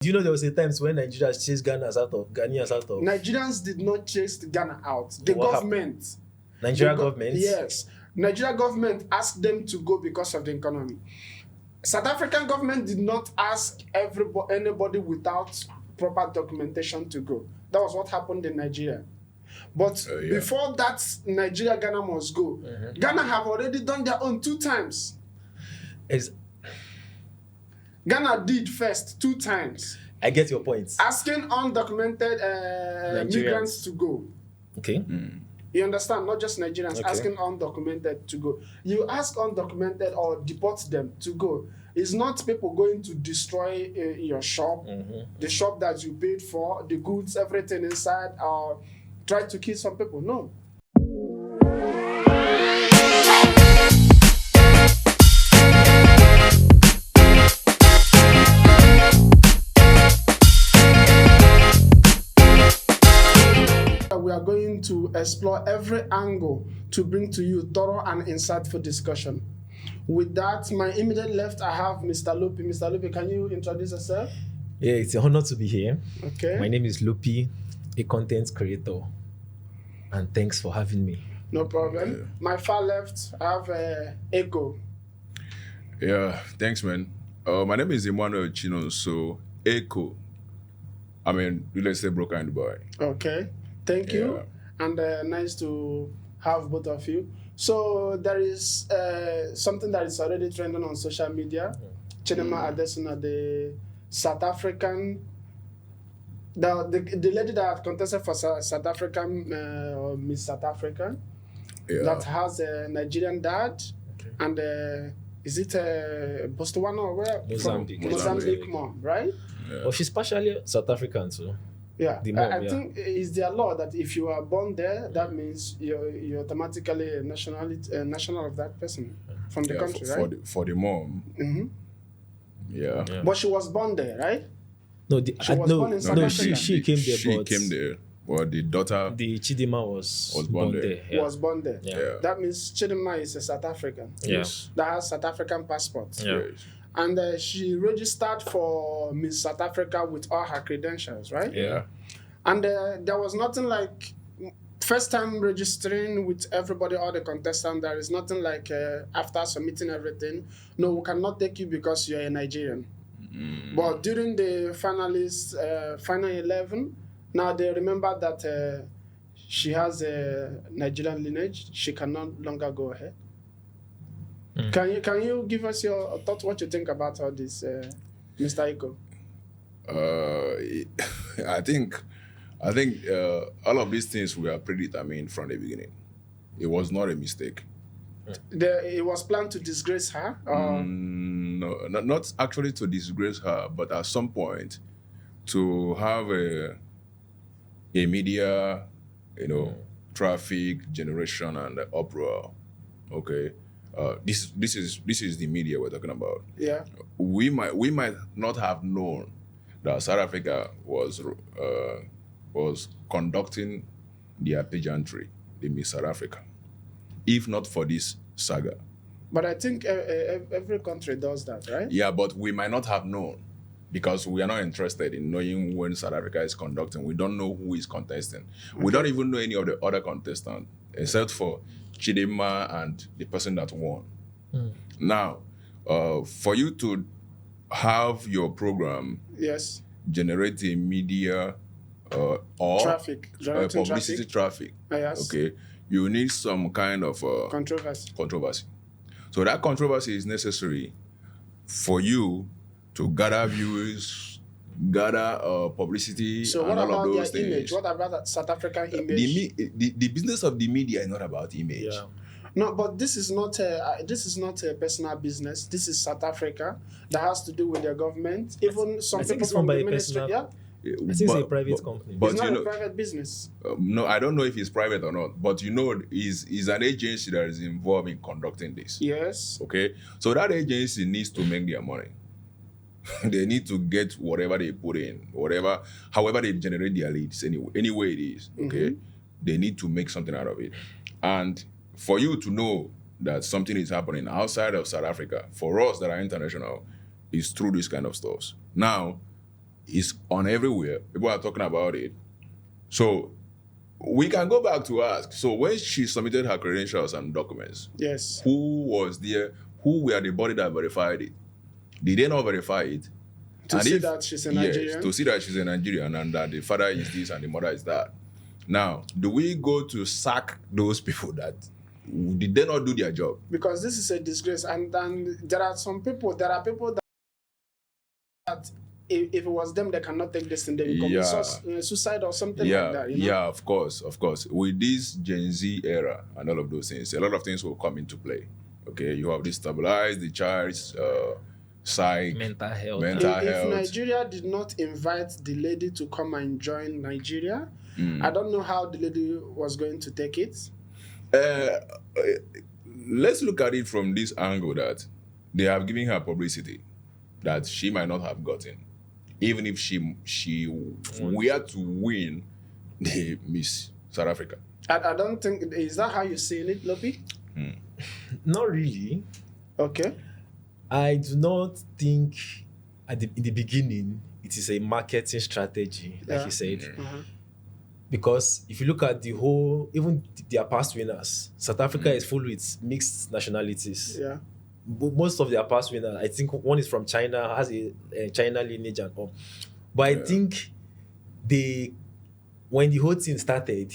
Do you know there was a times when Nigeria chased Ghanaians out of Nigerians did not chase Ghana out. The What government. Nigeria government? Yes. Nigeria government asked them to go because of the economy. South African government did not ask anybody without proper documentation to go. That was what happened in Nigeria. But before that, Nigeria, Ghana must go. Ghana have already done their own 2 times. Ghana did first 2 times. I get your point. Asking undocumented migrants to go. Okay. You understand? Not just Nigerians, asking undocumented to go. You ask undocumented or deport them to go. It's not people going to destroy your shop, the shop that you paid for, the goods, everything inside, or try to kill some people. No. We are going to explore every angle to bring to you thorough and insightful discussion. With that, my immediate left, I have Mr. Lopi. Mr. Lopi, can you introduce yourself? Yeah, it's an honor to be here. Okay. My name is Lopi, a content creator, and thanks for having me. No problem. My far left, I have Echo. Yeah, thanks, man. My name is Emmanuel Chino, so Echo. I mean, let's say broker in Dubai. Okay. Thank you, and nice to have both of you. So there is something that is already trending on social media. Chidema Adesina, the South African, the lady that contested for South African, Miss South Africa, that has a Nigerian dad, and is it Botswana or where? Mozambique mom, right? Yeah. Well, she's partially South African too. Yeah, I think it's their law that if you are born there, that means you're automatically a national of that person from the country, right? For the mom. Yeah. But she was born there, right? No, she came there. She came there. Well, the daughter, the Chidima was born there. Yeah. Was born there. Yeah. That means Chidima is a South African. Yes. That has South African passport. Yeah. Yes. And she registered for Miss South Africa with all her credentials, right? Yeah. And there was nothing like first time registering with everybody, all the contestants. There is nothing like after submitting everything. No, we cannot take you because you're a Nigerian. But during the finalists, final 11, now they remember that she has a Nigerian lineage. She can no longer go ahead. Can you give us your thoughts? What you think about all this, Mr. Iko? I think all of these things were predetermined from the beginning. It was not a mistake. It was planned to disgrace her? No, not actually to disgrace her, but at some point to have a media, traffic generation and uproar. Okay. This is the media we're talking about. Yeah. We might not have known that South Africa was conducting their pageantry, the Miss South Africa, if not for this saga. But I think every country does that, right? Yeah, but we might not have known because we are not interested in knowing when South Africa is conducting. We don't know who is contesting. Okay. We don't even know any of the other contestants except for Chidema and the person that won. Now, for you to have your program generate a media or traffic, publicity traffic, okay, you need some kind of controversy. So that controversy is necessary for you to gather viewers, gather publicity. So what about their image? What about South African image? The business of the media is not about image. Yeah. No, but this is not a personal business. This is South Africa that has to do with their government. Even some people from the ministry, I think it's a private company. But it's not a private business. No, I don't know if it's private or not. But is an agency that is involved in conducting this. Yes. Okay. So that agency needs to make their money. They need to get whatever they put in, however they generate their leads, any way it is, okay? They need to make something out of it. And for you to know that something is happening outside of South Africa, for us that are international, is through this kind of stuff. Now, It's on everywhere. People are talking about it. So we can go back to ask. So when she submitted her credentials and documents, Yes. who was there? Who were the body that verified it? Did they not verify it? To see that she's a Nigerian? Yes, to see that she's a Nigerian and that the father is this and the mother is that. Now, do we go to sack those people that did they not do their job? Because this is a disgrace, and there are people that if it was them, they cannot take this and they will commit suicide or something like that. Yeah, of course. With this Gen Z era and all of those things, a lot of things will come into play. Okay, you have to stabilize the child's psych, mental health. If Nigeria did not invite the lady to come and join Nigeria, I don't know how the lady was going to take it. Let's look at it from this angle that they have given her publicity that she might not have gotten, even if she were to win the Miss South Africa. I don't think, is that how you see it, Lopi? Not really. Okay. I do not think in the beginning it is a marketing strategy, like you said. Because if you look at the whole, even their past winners, South Africa is full with mixed nationalities. Yeah. Most of their past winners, I think one is from China, has a China lineage and all. But I think when the whole thing started,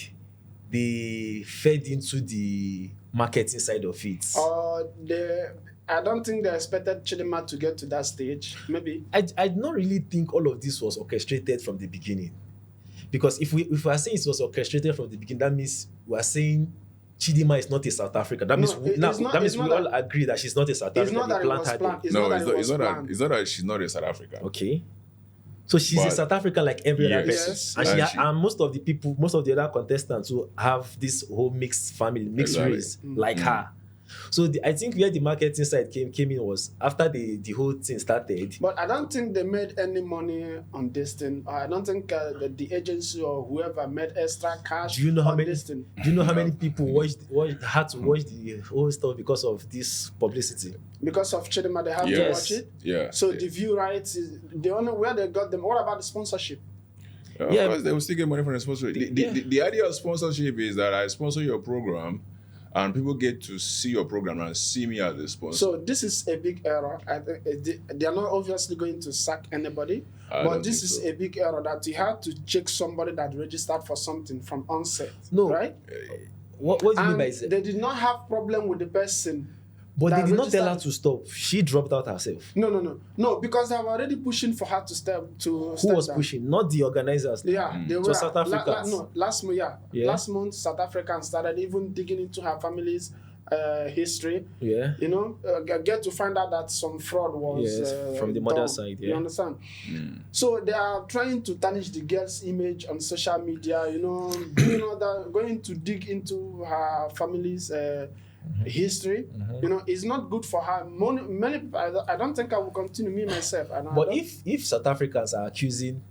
they fed into the marketing side of it. I don't think they expected Chidinma to get to that stage. Maybe. I do not really think all of this was orchestrated from the beginning. Because if we are saying it was orchestrated from the beginning, that means we are saying Chidinma is not a South African. That means we all agree that she's not a South African. It's not that it was planned. It's not that she's not a South African. Okay. So she's a South African like every other person. Yes. And most of the other contestants who have this whole mixed family, mixed race, like her. So I think where the marketing side came in was after the whole thing started. But I don't think they made any money on this thing. I don't think the agency or whoever made extra cash. Do you know how many? This thing. Do you know how many people had to watch the whole stuff because of this publicity? Because of Chidinma, they have to watch it. Yeah. So the view rights is the only where they got them. What about the sponsorship? Of course, they will still get money from the sponsorship. The idea of sponsorship is that I sponsor your program, and people get to see your program and see me as a sponsor. So this is a big error. I think they are not obviously going to sack anybody, but this is a big error that you have to check somebody that registered for something from onset. No, right? What do you mean by that? They did not have problem with the person. But they did not tell her to stop. She dropped out herself. No, because they were already pushing for her to step Who was down. pushing? Not the organizers. Yeah, they were. So South Africans. Last month, South Africans started even digging into her family's history. Yeah. Get to find out that some fraud was from the mother's side. Yeah. You understand? So they are trying to tarnish the girl's image on social media. Doing all that, going to dig into her family's history. It's not good for her. Many people, I don't think I will continue, me myself. But if South Africans are accusing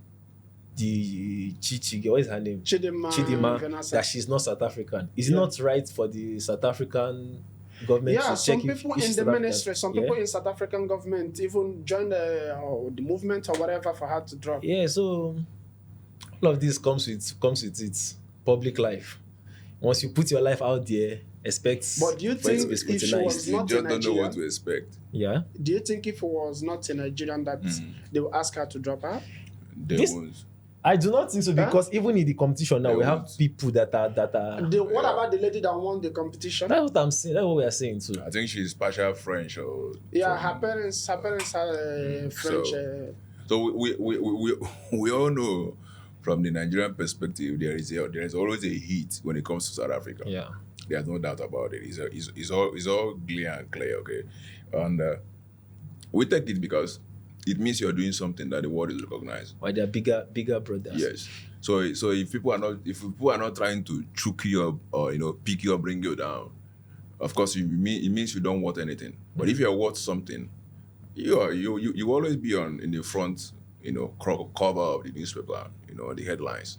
the Chichi, what is her name? Chidinma, that she's not South African, is it not right for the South African government to check some people in the ministry, some people in South African government even join the movement or whatever for her to drop. Yeah, so all of this comes with its public life. Once you put your life out there, expect. But do you think if she was not you a just don't know Nigerian, what to expect. Yeah. Do you think if it was not a Nigerian that they will ask her to drop out? I do not think so, because even in the competition now, we have people that are. What about the lady that won the competition? That's what I'm saying. That's what we are saying too. I think she's partial French or. Yeah, her parents are French. So we all know, from the Nigerian perspective, there is always a heat when it comes to South Africa. Yeah. There's no doubt about it. It's all clear and clear, okay? And we take it because it means you're doing something that the world is recognized. Why they're bigger brothers. Yes. So if people are not trying to choke you up or pick you up, bring you down, of course it means you don't want anything. But if you're worth something, you always be in the front, cover of the newspaper, the headlines.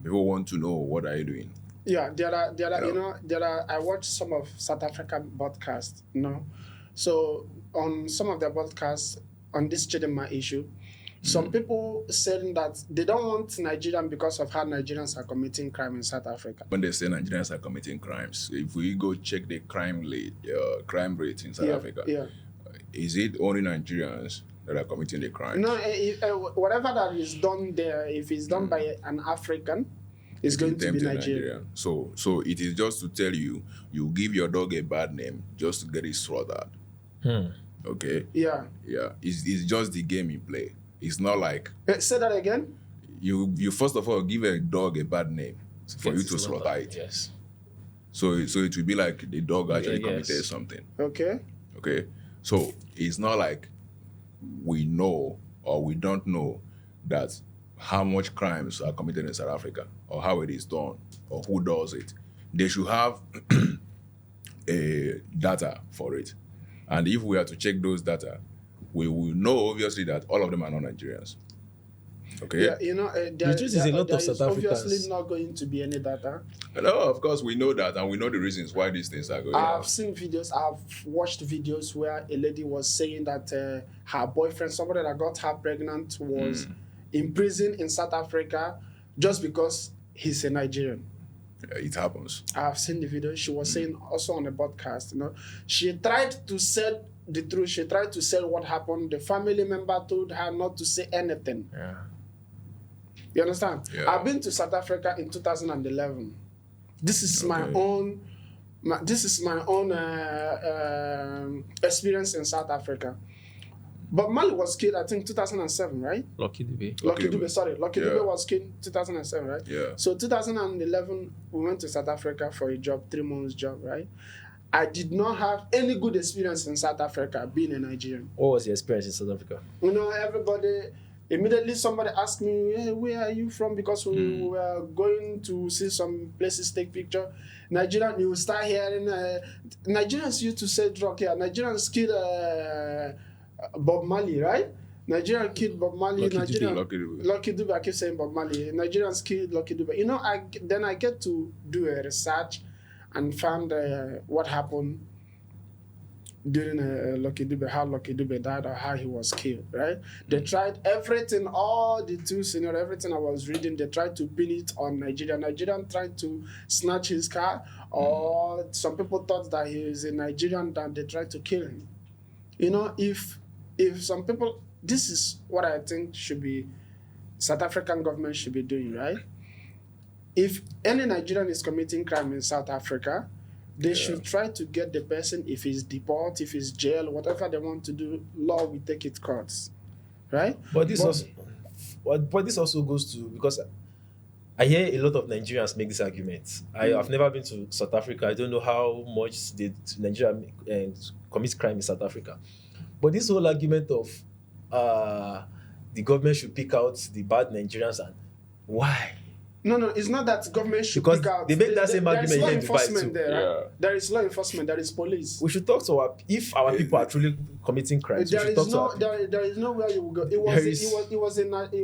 People want to know, what are you doing? Yeah, there are. I watched some of South African podcasts. So on some of their podcasts on this Chidinma issue, Some people saying that they don't want Nigerian because of how Nigerians are committing crime in South Africa. When they say Nigerians are committing crimes, if we go check the crime rate in South Africa, is it only Nigerians that are committing the crime? No, whatever that is done there, if it's done by an African, it's going to be Nigerian. So it is just to tell you, you give your dog a bad name just to get it slaughtered. Okay? Yeah. It's just the game you play. It's not like... Say that again? You first of all give a dog a bad name for you to slaughter it. Yes. So it will be like the dog actually committed something. Okay. So it's not like we know or we don't know that how much crimes are committed in South Africa or how it is done or who does it. They should have a data for it. And if we are to check those data, we will know obviously that all of them are not Nigerians. Okay? Yeah, the truth is a lot of South Africans. Obviously not going to be any data. No, of course we know that, and we know the reasons why these things are going on. I've seen videos, I've watched videos where a lady was saying that her boyfriend, somebody that got her pregnant, was in prison in South Africa just because he's a Nigerian. It happens. I've seen the video. She was saying also on the podcast, she tried to say the truth. She tried to say what happened. The family member told her not to say anything. Yeah. You understand? Yeah. I've been to South Africa in 2011. This is my own experience in South Africa. But Mali was killed, I think, 2007, right? Lucky Dube Dube was killed 2007, right? Yeah. So 2011, we went to South Africa for a job, 3 months job, right? I did not have any good experience in South Africa being a Nigerian. What was your experience in South Africa? Everybody, immediately somebody asked me, hey, where are you from? Because we were going to see some places, take picture. Nigerian, you will start hearing, Nigerians used to say drug here. Nigerians killed Bob Marley, right? Nigerian killed Bob Marley. Lucky Dube. I keep saying Bob Marley. Nigerians killed Lucky Dube. Then I get to do a research and found what happened during Lucky Dube, how Lucky Dube died or how he was killed, right? They tried everything, all the two scenario, everything I was reading, they tried to pin it on Nigeria. Nigerian tried to snatch his car, or some people thought that he is a Nigerian, that they tried to kill him. If some people, this is what I think should be, South African government should be doing, right? If any Nigerian is committing crime in South Africa, they should try to get the person, if he's deported, if he's jail, whatever they want to do, law will take its course, right? But this also goes to, because I hear a lot of Nigerians make this argument. I've never been to South Africa. I don't know how much Nigeria commits crime in South Africa. But this whole argument of the government should pick out the bad Nigerians, and why? No, it's not that government should because pick out. They make that same argument here in Dubai too. There, right? There is law enforcement, there is police. We should talk to if our people are truly committing crimes. There is no where you will go. It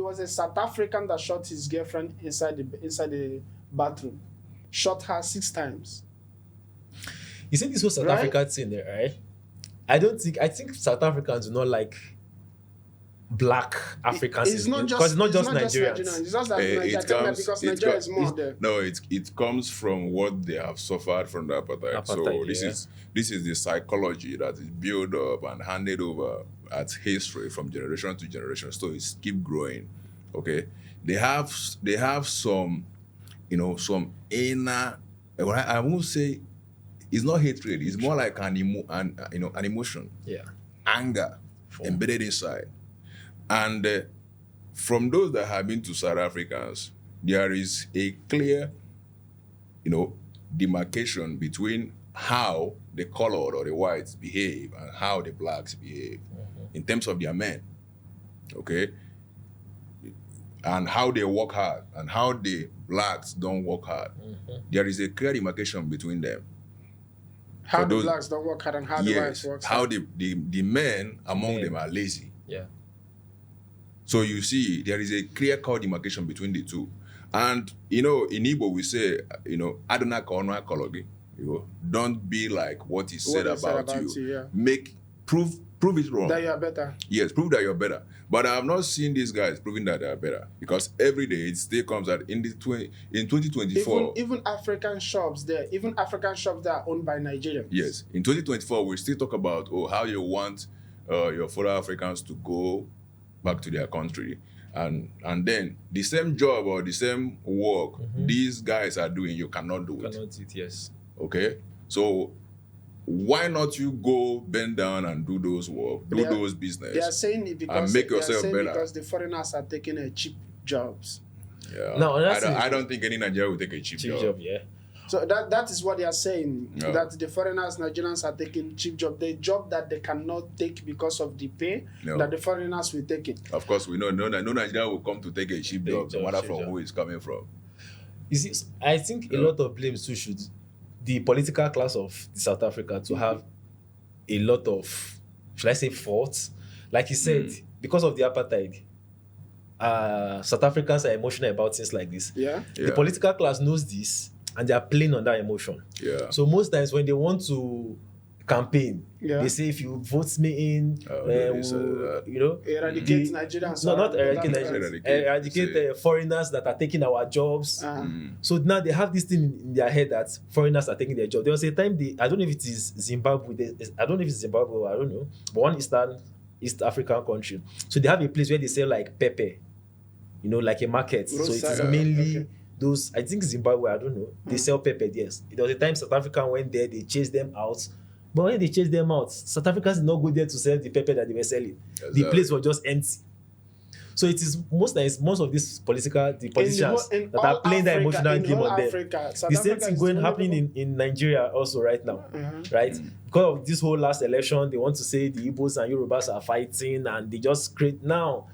was a South African that shot his girlfriend inside the bathroom. Shot her 6 times. You see this whole South Africa thing there, right? I think South Africans do not like black Africans. It's not just Nigerians. It's just that because Nigeria is more there. No, it comes from what they have suffered from the apartheid. So this is the psychology that is built up and handed over as history from generation to generation. So it's keep growing. Okay, they have some, some inner. I won't say it's not hatred. It's more like an emotion. Yeah, anger embedded inside. And from those that have been to South Africans, there is a clear, demarcation between how the colored or the whites behave and how the blacks behave in terms of their men, okay? And how they work hard and how the blacks don't work hard. There is a clear demarcation between them. How the blacks don't work hard and how the whites work hard. How the men among them are lazy. Yeah. So you see, there is a clear-cut demarcation between the two. And, in Igbo we say, Adona Kaona Kologi, don't be like what is said about you. Yeah. Prove Prove it wrong. That you are better. Yes, prove that you're better. But I have not seen these guys proving that they are better, because every day it still comes out in 2024. Even African shops there, that are owned by Nigerians. Yes, in 2024 we still talk about how you want your fellow Africans to go back to their country, and then the same job or the same work these guys are doing, you cannot do it. Cannot do it, yes. Okay, so why not you go bend down and do those work, those business? They are saying it because and make yourself better. Because the foreigners are taking cheap jobs. Yeah. No, I don't think any Nigerian will take a cheap job. Yeah. So that is what they are saying. Yeah. That the foreigners, Nigerians, are taking cheap job. The job that they cannot take because of the pay, that the foreigners will take it. Of course, we know no Nigerian will come to take a cheap job, no matter from who it's coming from. You see, I think a lot of blame too should the political class of South Africa to have a lot of, should I say, faults. Like he said, because of the apartheid, South Africans are emotional about things like this. Yeah. The political class knows this, and they are playing on that emotion. Yeah. So most times when they want to campaign, they say, if you vote me in, eradicate Nigerians. No, not eradicate Nigerians. Eradicate foreigners that are taking our jobs. So now they have this thing in their head that foreigners are taking their job. There was a time I don't know if it is Zimbabwe. I don't know if it's Zimbabwe or I don't know, but one East African country. So they have a place where they sell like pepper, like a market. So it is mainly those. I think Zimbabwe. I don't know. They sell pepper. Yes. There was a time South African went there. They chased them out. But when they chased them out, South Africans did not go there to sell the pepper that they were selling. The place was just empty. So it is most of these politicians that are playing the emotional game on them. The same thing happening in Nigeria also right now, right? Because of this whole last election, they want to say the Igbos and Yorubas are fighting, and they just create now.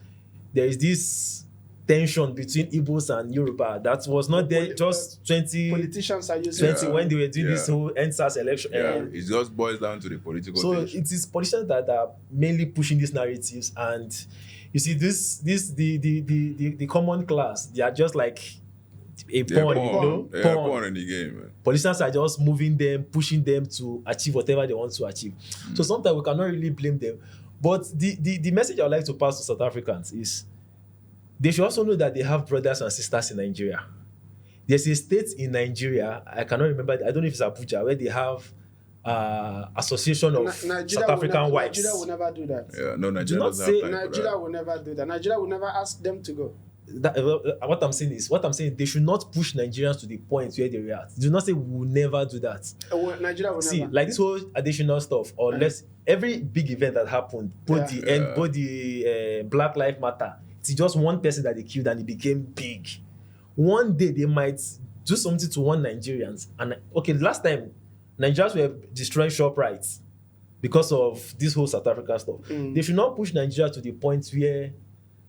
There is this tension between Igbos and Yoruba that was not there just 20 politicians are using when they were doing this whole NSAS election. It just boils down to the political tension. It is politicians that are mainly pushing these narratives, and you see the common class, they are just like a pawn, pawn in the game, man. Politicians are just moving them, pushing them to achieve whatever they want to achieve. So sometimes we cannot really blame them. But the message I would like to pass to South Africans is they should also know that they have brothers and sisters in Nigeria. There's a state in Nigeria, I cannot remember, I don't know if it's Abuja, where they have association of South African wives. Nigeria will never do that. Yeah, no, Nigeria doesn't have time Nigeria will never do that. Nigeria will never ask them to go. What I'm saying, they should not push Nigerians to the point where they react. Do not say we will never do that. Nigeria will See, never. like this whole additional stuff, or every big event that happened, both the Black Lives Matter, it's just one person that they killed and it became big. One day they might do something to one Nigerians. And last time Nigerians were destroying ShopRites because of this whole South African stuff. They should not push Nigeria to the point where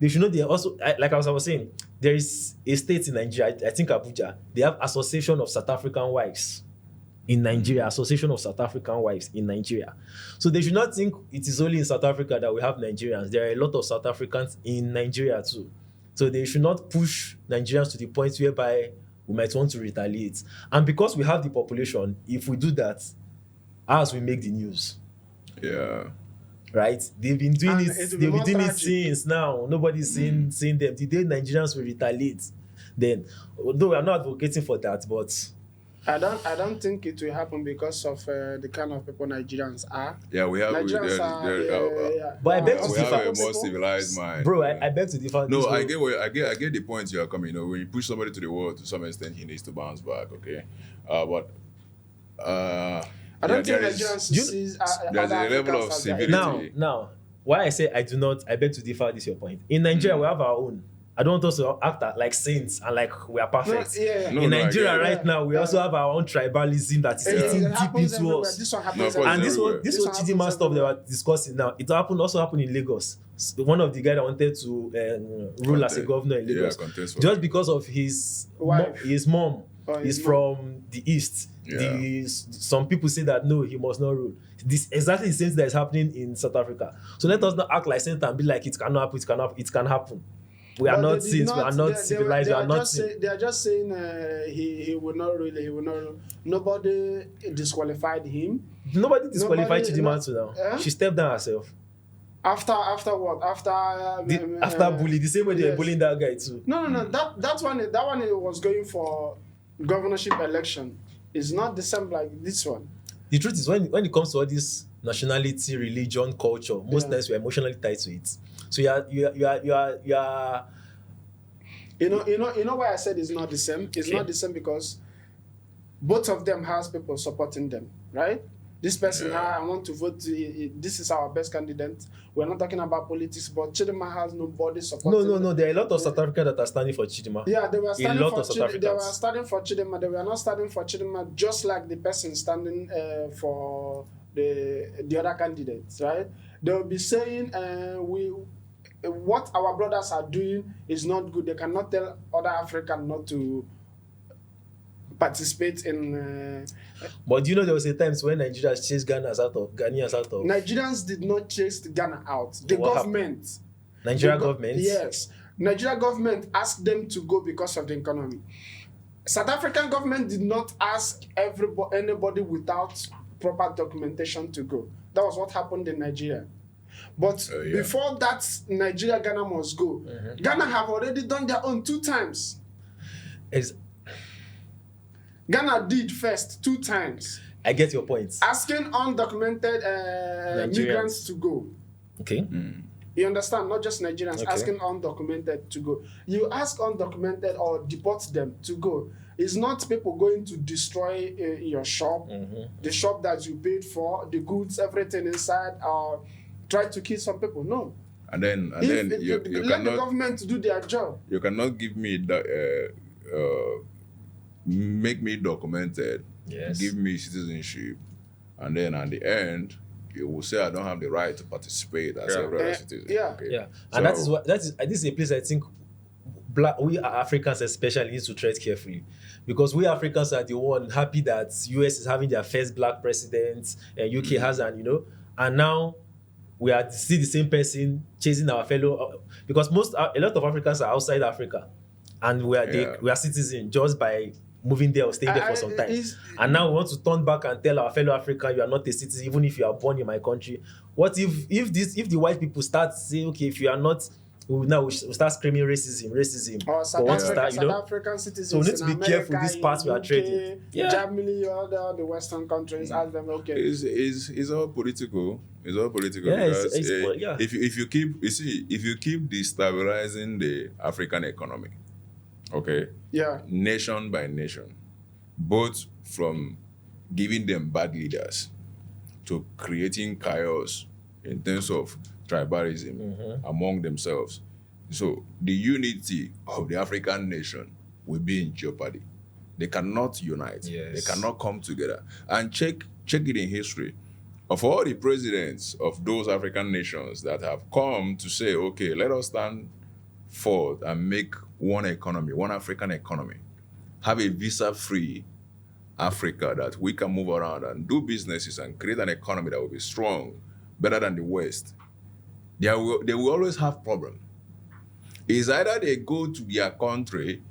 they should know they also, like I was saying, there is a state in Nigeria, I think Abuja, they have Association of South African Wives in Nigeria, Association of South African Wives in Nigeria. So they should not think it is only in South Africa that we have Nigerians. There are a lot of South Africans in Nigeria too. So they should not push Nigerians to the point whereby we might want to retaliate. And because we have the population, if we do that, ours will make the news. Yeah. Right? They've been doing it since now. Nobody's seeing them. The day Nigerians will retaliate, then, although I'm not advocating for that, but I don't think it will happen because of the kind of people Nigerians are. Yeah, we have. But I beg to we differ. have a more civilized mind. Bro, I beg to differ. No, I get the point you are coming. When you push somebody to the wall, to some extent, he needs to bounce back. Okay, but I don't think Nigerians there's a level of civility. Now, why I say I beg to differ. This is your point. In Nigeria, we have our own. I don't want us to act like saints and like we are perfect. In Nigeria right now, we also have our own tribalism that is eating deep into us. This one happens And this whole Chidinma stuff they were discussing now, it also happened in Lagos. One of the guys that wanted to rule as a governor in Lagos, just because of his mom is from the east. Some people say that no, he must not rule. This exactly the same thing that is happening in South Africa. So let us not act like saints and be like it cannot happen. It can happen. We are not saints. We are not civilized. We are not. They are just saying he will not rule. He will not rule. Nobody disqualified him. Nobody disqualified Chidinma now. She stepped down herself. After what? After bully, the same way they were yes. bullying that guy too. No. That one it was going for governorship election. It's not the same like this one. The truth is, when it comes to all this nationality, religion, culture, most times we're emotionally tied to it. So you are. You know why I said it's not the same? It's not the same because both of them has people supporting them, right? This person, I want to vote. This is our best candidate. We're not talking about politics, but Chidinma has nobody supporting. No. There are a lot of South Africans that are standing for Chidinma. Yeah, they were standing for Chidinma. They were standing for Chidinma. They were not standing for Chidinma, just like the person standing for the other candidates, right? They will be saying, what our brothers are doing is not good. They cannot tell other Africans not to participate in. But do you know there was a times when Nigerians chased Ghanaians out of. Nigerians did not chase Ghana out. The government. Nigeria government. Yes, Nigeria government asked them to go because of the economy. South African government did not ask anybody without proper documentation to go. That was what happened in Nigeria. But before that, Ghana must go. Ghana have already done their own 2 times. Ghana did first 2 times. I get your point. Asking undocumented migrants to go. Okay. You understand? Not just Nigerians, asking undocumented to go. You ask undocumented or deport them to go. It's not people going to destroy your shop, the shop that you paid for, the goods, everything inside, or try to kill some people. No. And then you let cannot, the government do their job. You cannot give me that. Make me documented, give me citizenship, and then at the end you will say I don't have the right to participate as every other citizen. And this is a place I think we Africans especially need to tread carefully, because we Africans are the one happy that US is having their first black president and UK has, and now we are still the same person chasing our fellow, because a lot of Africans are outside Africa, and we are citizens just by moving there or staying there for some time. And now we want to turn back and tell our fellow African, you are not a citizen even if you are born in my country. What if the white people start saying, okay, if you are not, we'll start screaming racism. Or South African citizens. So we need to be America, careful this part we are trading. Germany, all the Western countries, ask them, okay. It's all political. It's all political because if you keep destabilizing the African economy, nation by nation, both from giving them bad leaders to creating chaos in terms of tribalism among themselves. So the unity of the African nation will be in jeopardy. They cannot unite. They cannot come together. And check it in history. Of all the presidents of those African nations that have come to say, okay, let us stand forth and make one economy, one African economy, have a visa-free Africa that we can move around and do businesses and create an economy that will be strong, better than the West, they will always have problems. It's either they go to their country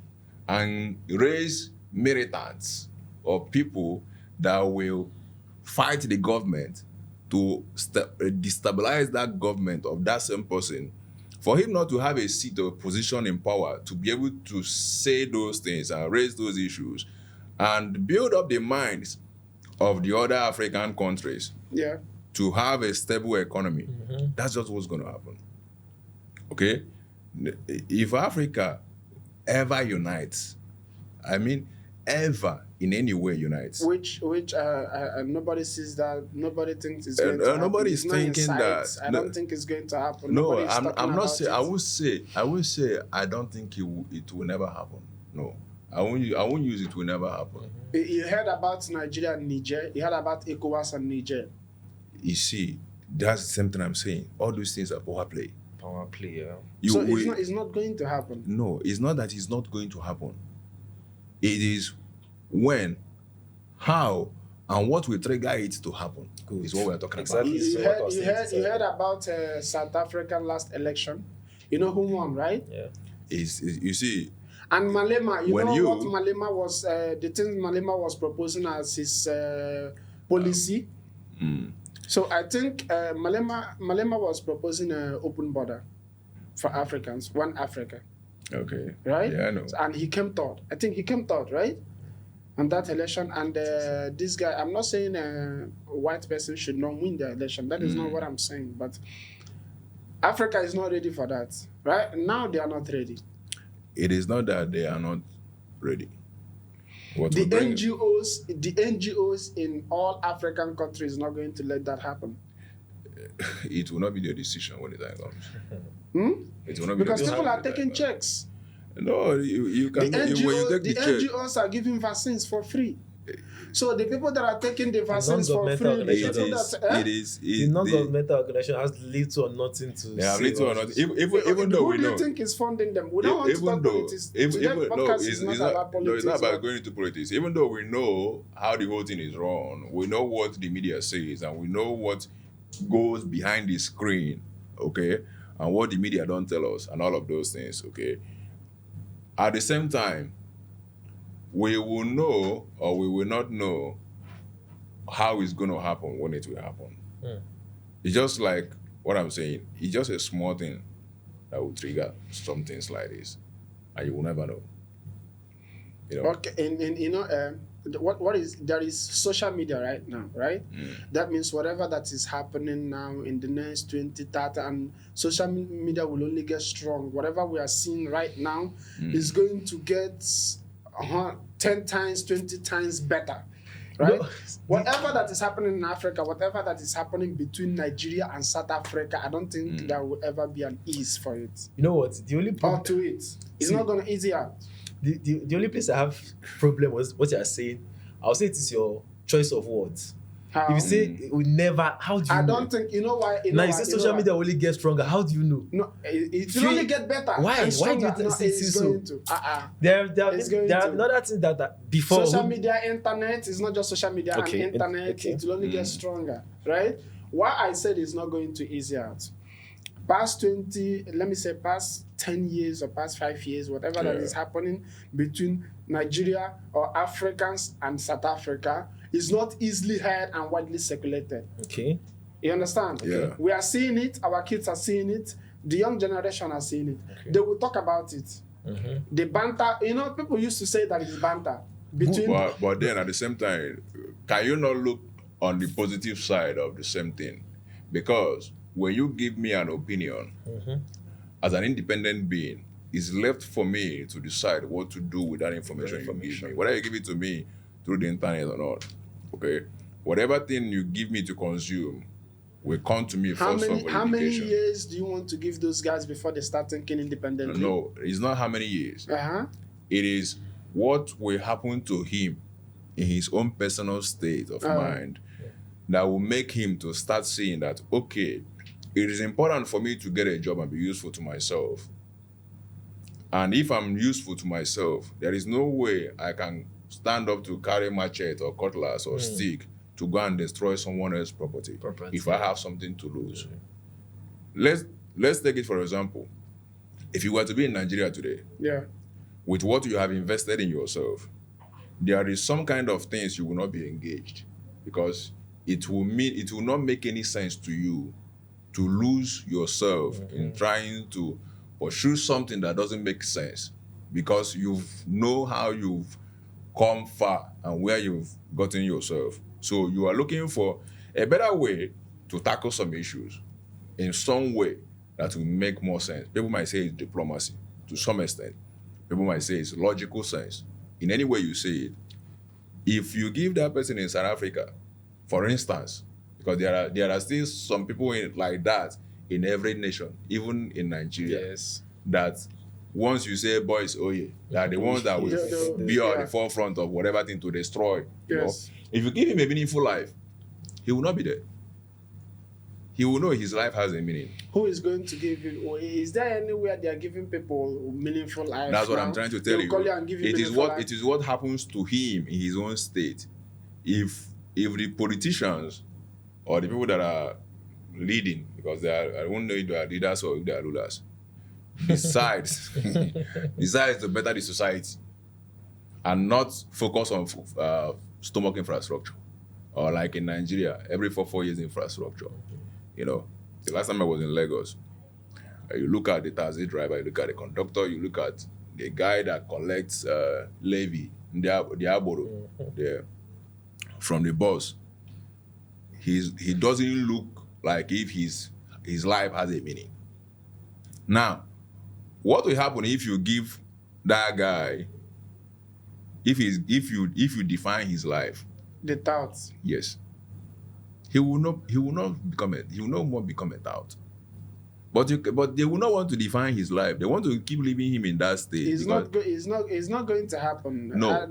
and raise militants or people that will fight the government to destabilize that government of that same person, for him not to have a seat or position in power to be able to say those things and raise those issues and build up the minds of the other African countries to have a stable economy. That's just what's going to happen. Okay? If Africa ever unites, I mean, ever in any way unites, which nobody sees that, nobody thinks it's going to happen. Nobody's thinking that. I don't think it's going to happen. No, I'm not saying. I would say I don't think it will never happen. No, I won't use it will never happen. You heard about Nigeria and Niger. You heard about ECOWAS and Niger. You see, that's the same thing I'm saying. All those things are power play. Power play, So it's not going to happen. No, it's not that it's not going to happen. It is when, how, and what will trigger it to happen. Good. Is what we're talking about. You heard about South African last election. You know who won, right? Yeah. You see. And Malema, what Malema was, the thing Malema was proposing as his policy. So I think Malema was proposing an open border for Africans, one Africa, Okay. right? Yeah, I know. And he came third. I think he came third, right? On that election. And this guy, I'm not saying a white person should not win the election. That is not what I'm saying. But Africa is not ready for that, right? Now they are not ready. It is not that they are not ready. The NGOs in all African countries not going to let that happen. It will not be their decision when the time comes. It will not be Because their people decision are when the taking time checks. comes. No, you can. The When you take the check, NGOs are giving vaccines for free. So the people that are taking the vaccines for Non-governmental free, the organizations. people that The non-governmental organization has little or nothing to They have say. little or about not. this. Even though who we do know. you think is funding them? We don't want to talk politics. Today, podcast is not about politics. No, it's not but- about going into politics. Even though we know how the whole thing is run, we know what the media says, and we know what goes behind the screen, okay, and what the media don't tell us, and all of those things, okay. At the same time, we will know or we will not know how it's going to happen when it will happen. It's just like what I'm saying. It's just a small thing that will trigger some things like this, and you will never know. You know. Okay, and you know, what is there is social media right now, right? That means whatever that is happening now in the next 20, 30, and social media will only get strong. Whatever we are seeing right now is going to get 10 times, 20 times better. Right? No. Whatever that is happening in Africa, whatever that is happening between Nigeria and South Africa, I don't think there will ever be an ease for it. You know what? The only Or problem, to it. It's not going to ease it out. the only place I have problem was what you are saying. I'll say it is your choice of words. How? If you say it will never, how do you I know? don't think, you know why? Now you say social media will only get stronger. How do you know? No, it will only get better. Why? and Why do you stronger. No, say it's so? going to. There It's going are to. another things that before Social media, internet, is not just social media Okay, and internet. okay. It will only get stronger, right? Why I said it's not going to ease out. Past 10 years or past 5 years, whatever that is happening between Nigeria or Africans and South Africa is not easily heard and widely circulated. Okay. You understand? Yeah. We are seeing it, our kids are seeing it, the young generation are seeing it. Okay. They will talk about it. The banter, people used to say that it's banter between. But then at the same time, can you not look on the positive side of the same thing? Because when you give me an opinion as an independent being, it's left for me to decide what to do with that information you give me. Whether you give it to me through the internet or not, okay? Whatever thing you give me to consume will come to me How first many, of how many education. years do you want to give those guys before they start thinking independently? No, it's not how many years. It is what will happen to him in his own personal state of mind that will make him to start seeing that, okay, it is important for me to get a job and be useful to myself. And if I'm useful to myself, there is no way I can stand up to carry machete or cutlass or stick to go and destroy someone else's property if I have something to lose. Let's take it for example. If you were to be in Nigeria today, with what you have invested in yourself, there is some kind of things you will not be engaged because it will not make any sense to you to lose yourself in trying to pursue something that doesn't make sense because you know how you've come far and where you've gotten yourself. So you are looking for a better way to tackle some issues in some way that will make more sense. People might say it's diplomacy to some extent. People might say it's logical sense. In any way you say it, if you give that person in South Africa, for instance, because there are still some people like that in every nation, even in Nigeria, that once you say boys, oh yeah, they are the ones that will be on the forefront of whatever thing to destroy. You know? If you give him a meaningful life, he will not be there. He will know his life has a meaning. Who is going to give him? Or is there anywhere they are giving people meaningful life? That's what I'm trying to tell you. It is what happens to him in his own state. If the politicians or the people that are leading, because I won't know if they are leaders or if they are rulers, decides to better the society and not focus on stomach infrastructure, Or like in Nigeria, every 4 years infrastructure. You know, the last time I was in Lagos, you look at the taxi driver, you look at the conductor, you look at the guy that collects levy, the aboro, from the bus. He doesn't look like if his life has a meaning. Now, what will happen if you give that guy, if you define his life? The thoughts. Yes. He will not no more become a doubt. But they will not want to define his life. They want to keep leaving him in that state. It's not going to happen. No. I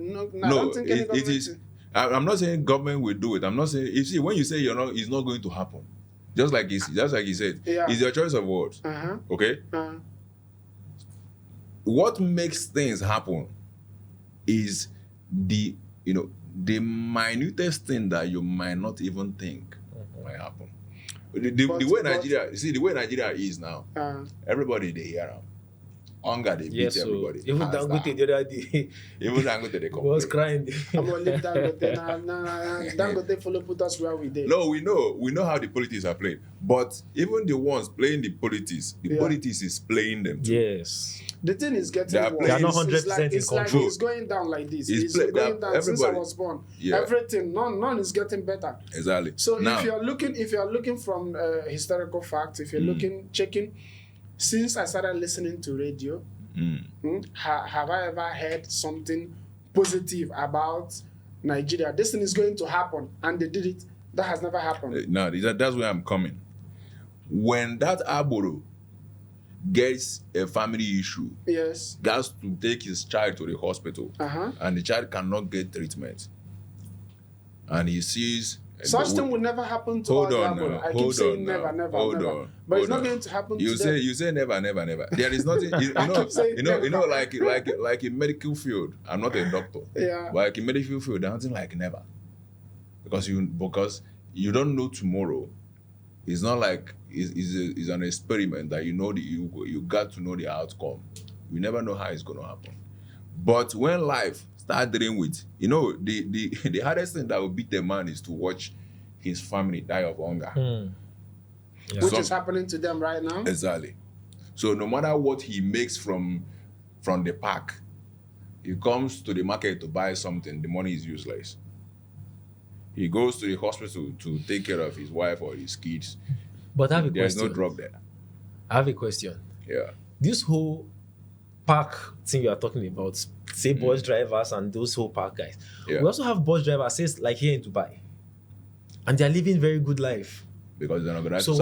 don't think any it is. I'm not saying government will do it. I'm not saying. You see, when you say it's not going to happen. Just like he said, it's your choice of words. Okay. What makes things happen is the minutest thing that you might not even think might happen. The way Nigeria is now, everybody they hear them. Hunger they beat everybody. Even Dangote the other day, even Dangote they was crying. I'm gonna leave Dangote. Nah. Dangote follow put us where we did. No, we know how the politics are played. But even the ones playing the politics is playing them too. Yes. The thing is getting worse. They are not 100% in control. It's going down like this. It's going down since I was born. Yeah. Everything, none is getting better. Exactly. So now, if you're looking from historical facts, if you're checking, since I started listening to radio, have I ever heard something positive about Nigeria? This thing is going to happen, and they did it. That has never happened. No, that's where I'm coming. When that Aboro gets a family issue, yes, has to take his child to the hospital, and the child cannot get treatment, and he sees such thing will never happen to Aboro. I keep saying never. But it's not going to happen to them. You say never. There is nothing. Like in medical field. I'm not a doctor. Yeah. But like in medical field, there's nothing like never, because you don't know tomorrow. It's not like it's an experiment that you got to know the outcome. You never know how it's going to happen. But when life start dealing with, the hardest thing that will beat the man is to watch his family die of hunger. Yeah. Which is happening to them right now. Exactly. So no matter what he makes from the park, he comes to the market to buy something, the money is useless. He goes to the hospital to take care of his wife or his kids. But I have a There's question. no drug there. I have a question. Yeah. This whole park thing you are talking about, say bus drivers and those whole park guys. Yeah. We also have bus drivers, say like here in Dubai, and they are living very good life. Because they're not going to So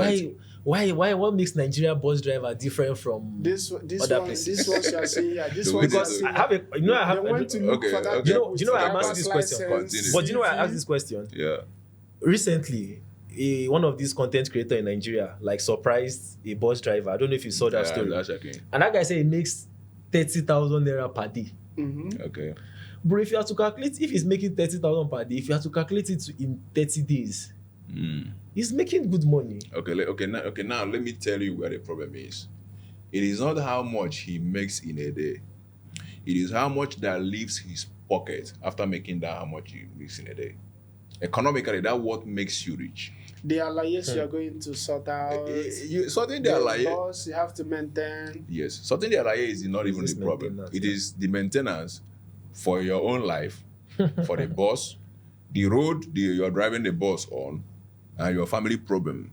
why what makes Nigeria bus driver different from this other one, places? This one shall say, yeah, this So one Because shall I say. have a, I have. They want to look okay, for that. okay. Do you know why I'm asking this question? Continue. But do you know why I asked this question? Yeah. Recently, one of these content creators in Nigeria surprised a bus driver. I don't know if you saw that story. That's okay. And that guy said he makes 30,000 naira per day. Okay. But if you have to calculate, if he's making 30,000 per day, if you have to calculate it in 30 days, he's making good money. Okay. Now let me tell you where the problem is. It is not how much he makes in a day. It is how much that leaves his pocket after making that how much he makes in a day. Economically, that's what makes you rich. The alliance you are going to sort out. Sorting the alliance. Boss, you have to maintain. Yes, sorting the alliance is not even It's the problem. maintenance, It is the maintenance for your own life, for the bus, the road you're driving the bus on, and your family problem.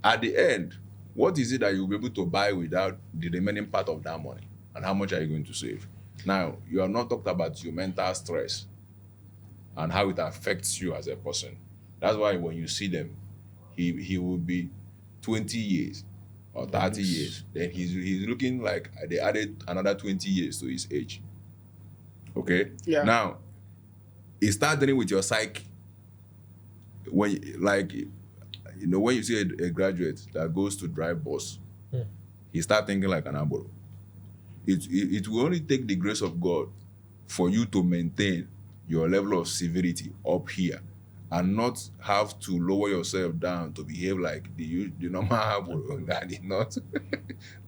At the end, what is it that you'll be able to buy without the remaining part of that money? And how much are you going to save? Now, you have not talked about your mental stress and how it affects you as a person. That's why when you see them, he will be 20 years or 30 years. Then he's looking like they added another 20 years to his age. Okay? Yeah. Now, it starts dealing with your psyche. When you see a graduate that goes to drive bus, he start thinking like an aboro. It will only take the grace of God for you to maintain your level of severity up here and not have to lower yourself down to behave like the normal aboro that did not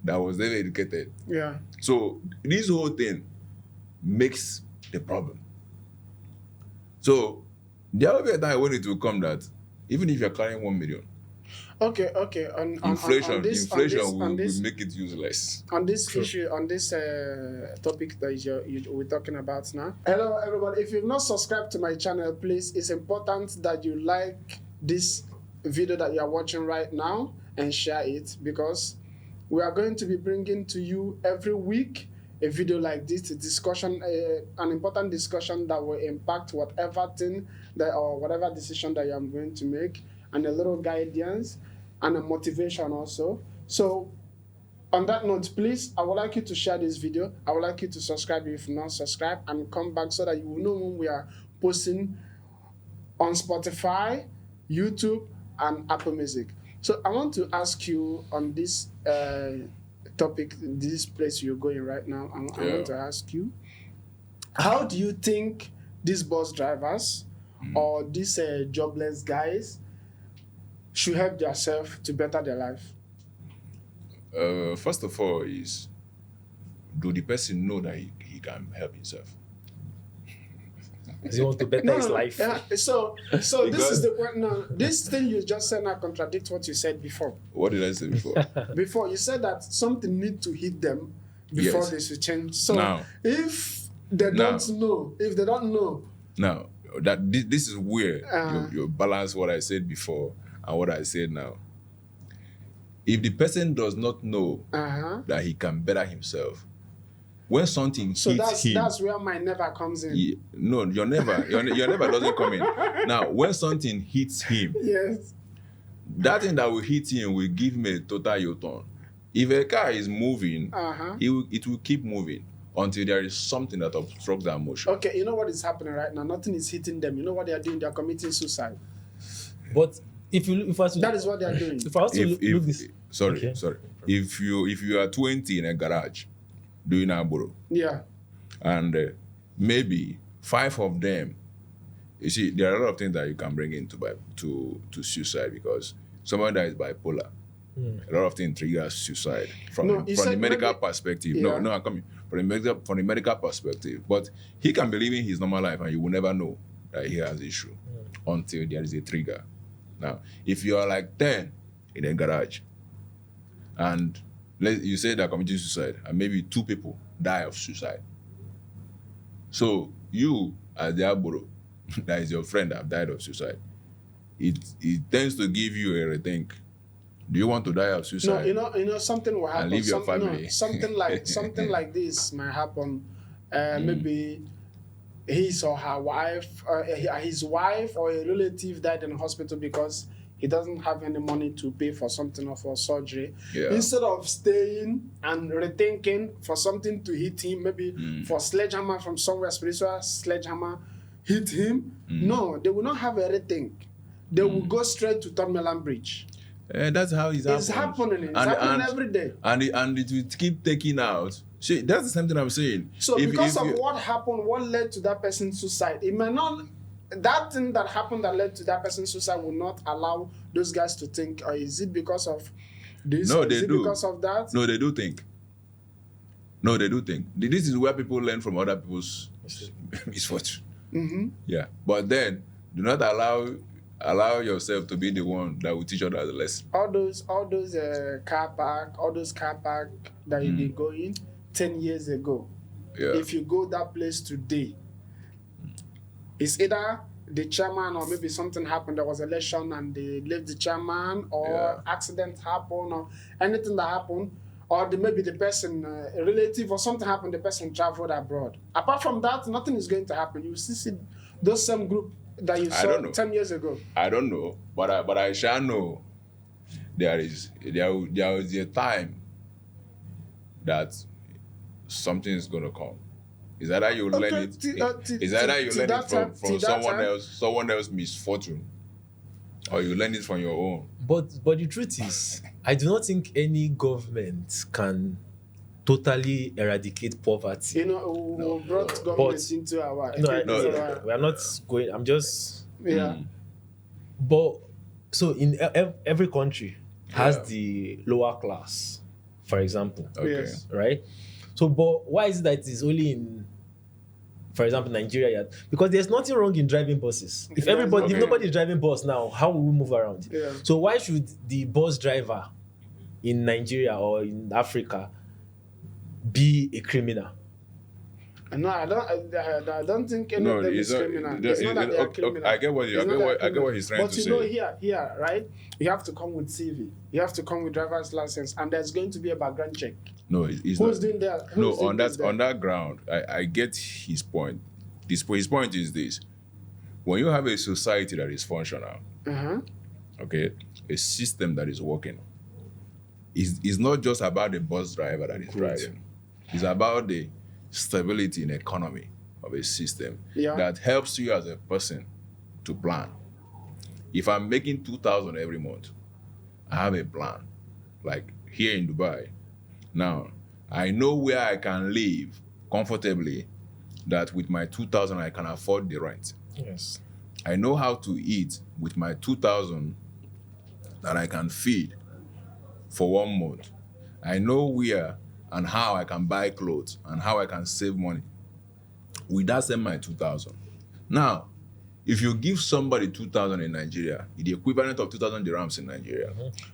that was never educated. Yeah. So this whole thing makes the problem. So There will be a time when it will come that even if you're carrying 1 million, Okay. inflation on this, will make it useless. On this issue, on this topic that we're talking about now. Hello, everybody. If you've not subscribed to my channel, please, it's important that you like this video that you are watching right now and share it, because we are going to be bringing to you every week a video like this, a discussion, an important discussion that will impact whatever thing or whatever decision that I am going to make, and a little guidance and a motivation also. So on that note, please, I would like you to share this video. I would like you to subscribe if you're not subscribed, and come back so that you will know when we are posting on Spotify, YouTube, and Apple Music. So I want to ask you on this topic, this place you're going right now, I want to ask you, how do you think these bus drivers or these jobless guys should help themselves to better their life? First of all, is do the person know that he can help himself? Does he want to better his life? So this is the point. No, this thing you just said now contradicts what you said before. What did I say before? Before you said that something need to hit them before they should change. So now, if they don't know, now that this is where you balance what I said before and what I said now. If the person does not know that he can better himself, when something hits him, that's where my never comes in. No, your never doesn't come in. Now, when something hits him, yes, that thing that will hit him will give him a total U-turn. If a car is moving, it will keep moving until there is something that obstructs that motion. Okay, you know what is happening right now? Nothing is hitting them. You know what they are doing? They are committing suicide. But if that is what they are doing. If I was to look this, sorry. If you are 20 in a garage doing arboro, and maybe 5 of them, you see, there are a lot of things that you can bring into to suicide, because someone that is bipolar, a lot of things trigger suicide from the medical perspective. No, I'm coming from the medical perspective. But he can be living his normal life, and you will never know that he has issue until there is a trigger. Now, if you are like 10 in a garage, and you say they're committing suicide, and maybe 2 people die of suicide, so you, as the arboro, that is your friend that have died of suicide, it tends to give you a rethink. Do you want to die of suicide? No, you know something will happen. And leave your family. No, something like this might happen. Maybe his or her wife, his wife or a relative died in the hospital because he doesn't have any money to pay for something or for surgery. Instead of staying and rethinking for something to hit him, maybe for sledgehammer from somewhere, spiritual sledgehammer hit him, no, they will not have a rethink. They will go straight to Third Mainland Bridge. That's how it's happening. It's happening every day. And it will keep taking out. See, that's the same thing I'm saying. So because of what happened, what led to that person's suicide, it may not, that thing that happened that led to that person's suicide will not allow those guys to think, or is it because of this? No, is it because of that? No, they do think. This is where people learn from other people's misfortune. Yeah. But then, do not allow yourself to be the one that will teach others a lesson. All those car park that you did going 10 years ago. Yeah. If you go that place today, it's either the chairman or maybe something happened, there was election and they left the chairman, or accident happened, or anything that happened, or maybe the person, a relative or something happened, the person traveled abroad. Apart from that, nothing is going to happen. You still see those same group that you saw 10 years ago. I don't know, but I shall know there is a time that something is going to come. Is either you learn it. Is either you learn it from someone else's misfortune, or you learn it from your own. But the truth is, I do not think any government can totally eradicate poverty. You know, we brought government into our... we are not going... I'm just... But, so in every country has the lower class, for example. Okay. Yes. Right? So, but why is it that it's only in for example, Nigeria, because there's nothing wrong in driving buses. If Yes, if nobody's driving bus now, how will we move around? Yeah. So why should the bus driver in Nigeria or in Africa be a criminal? No, I don't think any of them is criminal. It's not that they are criminal. I get what he's trying to say. But you know, here, right? You have to come with CV. You have to come with driver's license, and there's going to be a background check. No, it's Who's not. doing that? No, on that ground, I get his point. His point is this: when you have a society that is functional, okay, a system that is working, it's not just about the bus driver that is driving. It's about the stability in economy of a system that helps you as a person to plan. If I'm making 2,000 every month, I have a plan. Like here in Dubai, now I know where I can live comfortably, that with my 2,000 I can afford the rent. Yes. I know how to eat with my 2,000 that I can feed for 1 month. I know where and how I can buy clothes and how I can save money. With that same my 2,000. Now, if you give somebody 2,000 in Nigeria, it's the equivalent of 2,000 dirhams in Nigeria.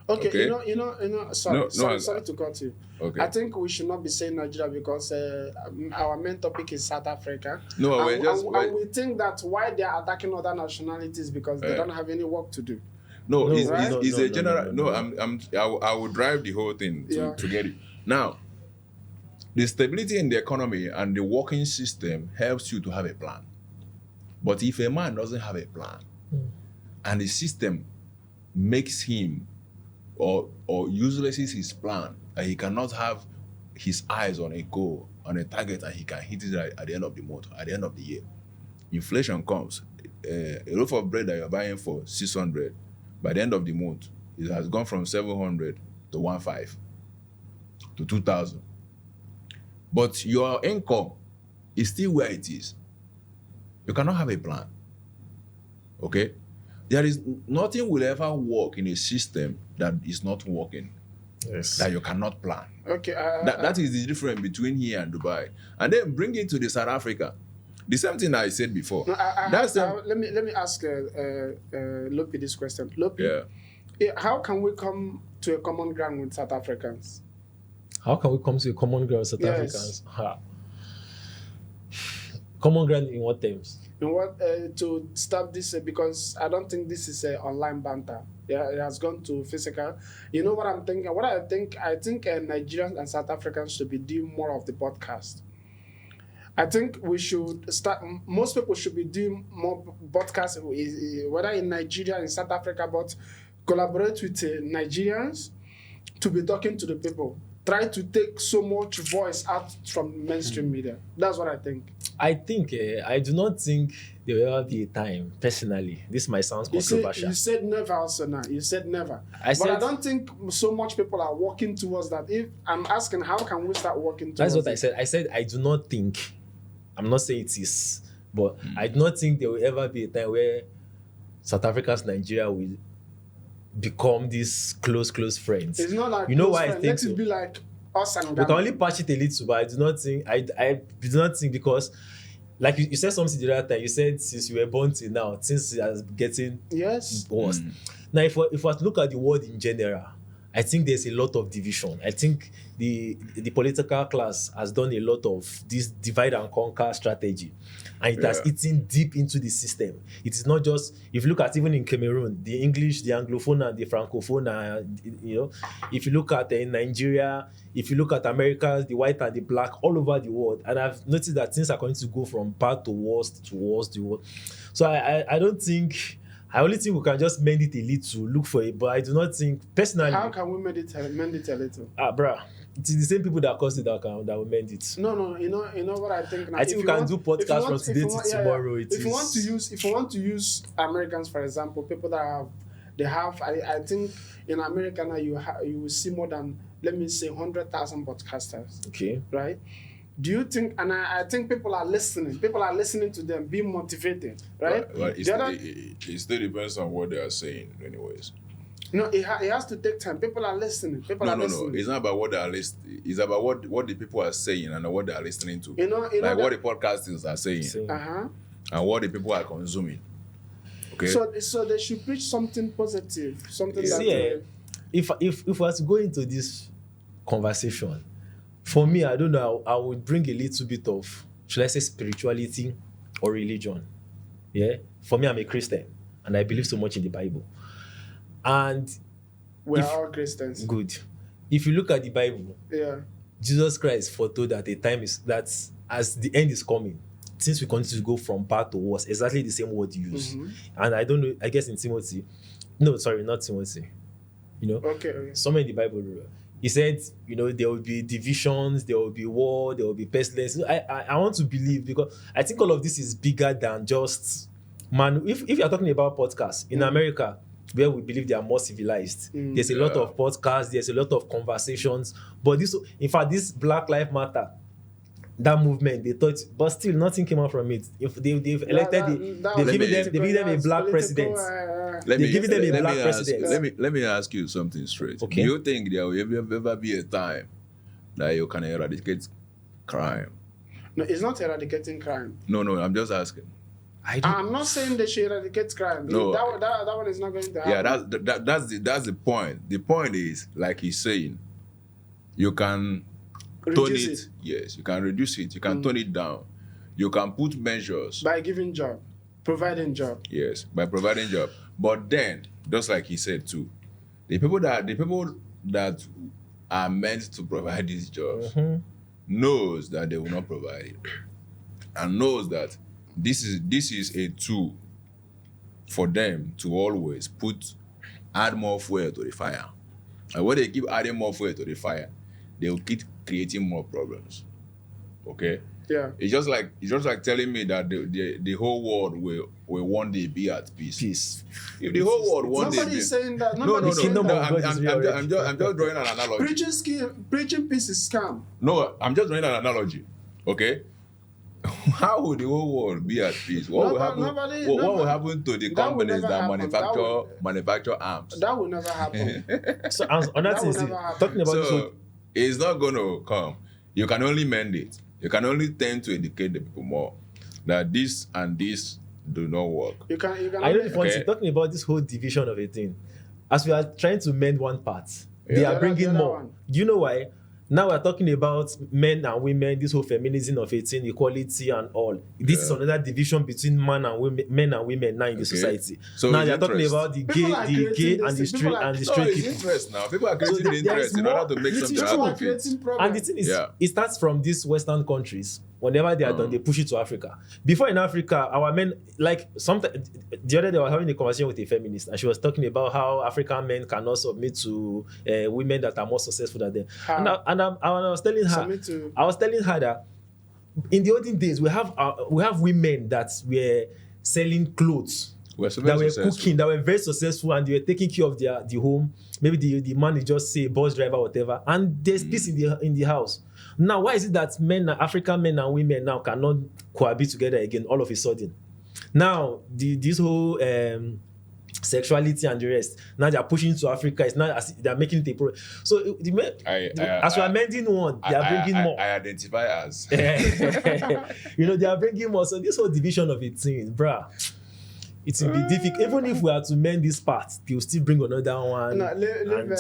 Okay, you know. Sorry to cut you. Okay. I think we should not be saying Nigeria because our main topic is South Africa. No, and we think that why they are attacking other nationalities because they don't have any work to do. No, it's a general. No, I will drive the whole thing to get it. Now, the stability in the economy and the working system helps you to have a plan. But if a man doesn't have a plan, and the system makes him or uselesses his plan, and he cannot have his eyes on a goal, on a target, and he can hit it at the end of the month, at the end of the year, inflation comes. A loaf of bread that you're buying for 600, by the end of the month, it has gone from 700 to 1,500 to 2,000. But your income is still where it is. You cannot have a plan. Okay? There is nothing will ever work in a system that is not working. Yes. That you cannot plan. Okay. That is the difference between here and Dubai. And then bring it to the South Africa. The same thing I said before. No, let me ask Lopi this question. Lopi, how can we come to a common ground with South Africans? How can we come to a common ground with South Africans? Common ground in what terms? In what to stop this because I don't think this is online banter. Yeah, it has gone to physical. You know what I'm thinking? I think Nigerians and South Africans should be doing more of the podcast. I think we should start. Most people should be doing more podcasts, whether in Nigeria, in South Africa, but collaborate with Nigerians to be talking to the people. Try to take so much voice out from mainstream media. That's what I think. I do not think there will ever be a time, personally. This might sound controversial. You said never also now. You said never. I don't think so much people are working towards that. If I'm asking, how can we start working towards That's what I said. I said, I do not think. I'm not saying it is. But I do not think there will ever be a time where South Africa's Nigeria will become these close friends. It's not like you know why I think Let so. it be like us and Ghana. We can only patch it a little, but I do not think because like you said something the other time. You said since you were born till now, things are getting worse. Now if we look at the world in general, I think there's a lot of division. I think the political class has done a lot of this divide and conquer strategy, and it has eaten deep into the system. It is not just, if you look at even in Cameroon, the English, the Anglophone and the Francophone, if you look at in Nigeria, if you look at America, the white and the black, all over the world, and I've noticed that things are going to go from bad to worst the world. So I don't think. I only think we can just mend it a little, look for it, but I do not think, personally... How can we mend it a little? Bruh, it is the same people that caused it that will mend it. No, you know what I think now? I think we can do podcasts from today to tomorrow. If you want to use Americans, for example, people that I think in America now you will see more than, let me say, 100,000 podcasters. Okay. Right? Do you think, and I think people are listening to them, being motivated, right? But it still depends on what they are saying anyways. No, it has to take time. People are listening. No. It's not about what they are listening. It's about what the people are saying and what they are listening to. Like what the podcasters are saying. And what the people are consuming. Okay. So they should preach something positive, something if we were to go into this conversation, for me, I don't know, I would bring a little bit of, should I say, spirituality or religion. Yeah. For me, I'm a Christian and I believe so much in the Bible. And we're all Christians. Good. If you look at the Bible, Jesus Christ foretold that the time is that as the end is coming, since we continue to go from bad to worse, exactly the same word used. And I don't know, I guess in Timothy, no, sorry, not Timothy. Okay. Somewhere in the Bible, he said, there will be divisions, there will be war, there will be pestilence. I want to believe, because I think all of this is bigger than just man. If you're talking about podcasts in America, where we believe they are more civilized, there's a lot of podcasts, there's a lot of conversations. But this Black Lives Matter, that movement, they thought, but still nothing came out from it. If they've elected, they've given them a black president. Let me ask you something straight. Okay. Do you think there will ever be a time that you can eradicate crime? No, it's not eradicating crime. No, I'm just asking. I'm not saying they should eradicate crime. No, that one is not going to happen. Yeah, that's the point. The point is, like he's saying, you can reduce tone it. Yes, you can reduce it. You can tone it down. You can put measures by giving job, providing job. Yes, by providing job. But then, just like he said too, the people that are meant to provide these jobs knows that they will not provide it, and knows that this is a tool for them to always add more fuel to the fire. And when they keep adding more fuel to the fire, they will keep creating more problems. Okay? Yeah. It's just like telling me that the whole world will one day be at peace. If the whole world one day nobody's saying that. No. I'm just drawing an analogy. Preaching peace is scam. No, I'm just drawing an analogy. Okay? How would the whole world be at peace? What will happen to the companies that manufacture arms? That will never happen. So another thing, talking about so it's not going to come. You can only mend it. You can only tend to educate the people more that this and this do not work. You can I know the funny talking about this whole division of a thing. As we are trying to mend one part, they are bringing more. Do you know why? Now we're talking about men and women, this whole feminism of a thing, equality and all. This is another division between men and women now in the society. So now you're talking about the gay and the straight people. Interest now. People are creating the interest in order to make something happen. And the thing is, it starts from these Western countries. Whenever they are done, they push it to Africa. Before in Africa, our men, the other day I was having a conversation with a feminist, and she was talking about how African men cannot submit to women that are more successful than them. And I was telling her, that in the olden days we have women that were selling clothes, that were cooking, that were very successful, and they were taking care of the home. Maybe the man is just say bus driver, whatever, and there's peace in the house. Now, why is it that African men and women now cannot cohabit together again all of a sudden? Now, this whole sexuality and the rest, now they are pushing to Africa. It's not as they are making it a problem. So, as we are mending one, they are bringing more. I identify as. They are bringing more. So, this whole division of it, bruh. It will be difficult. Even if we are to mend this part, they will still bring another one. Their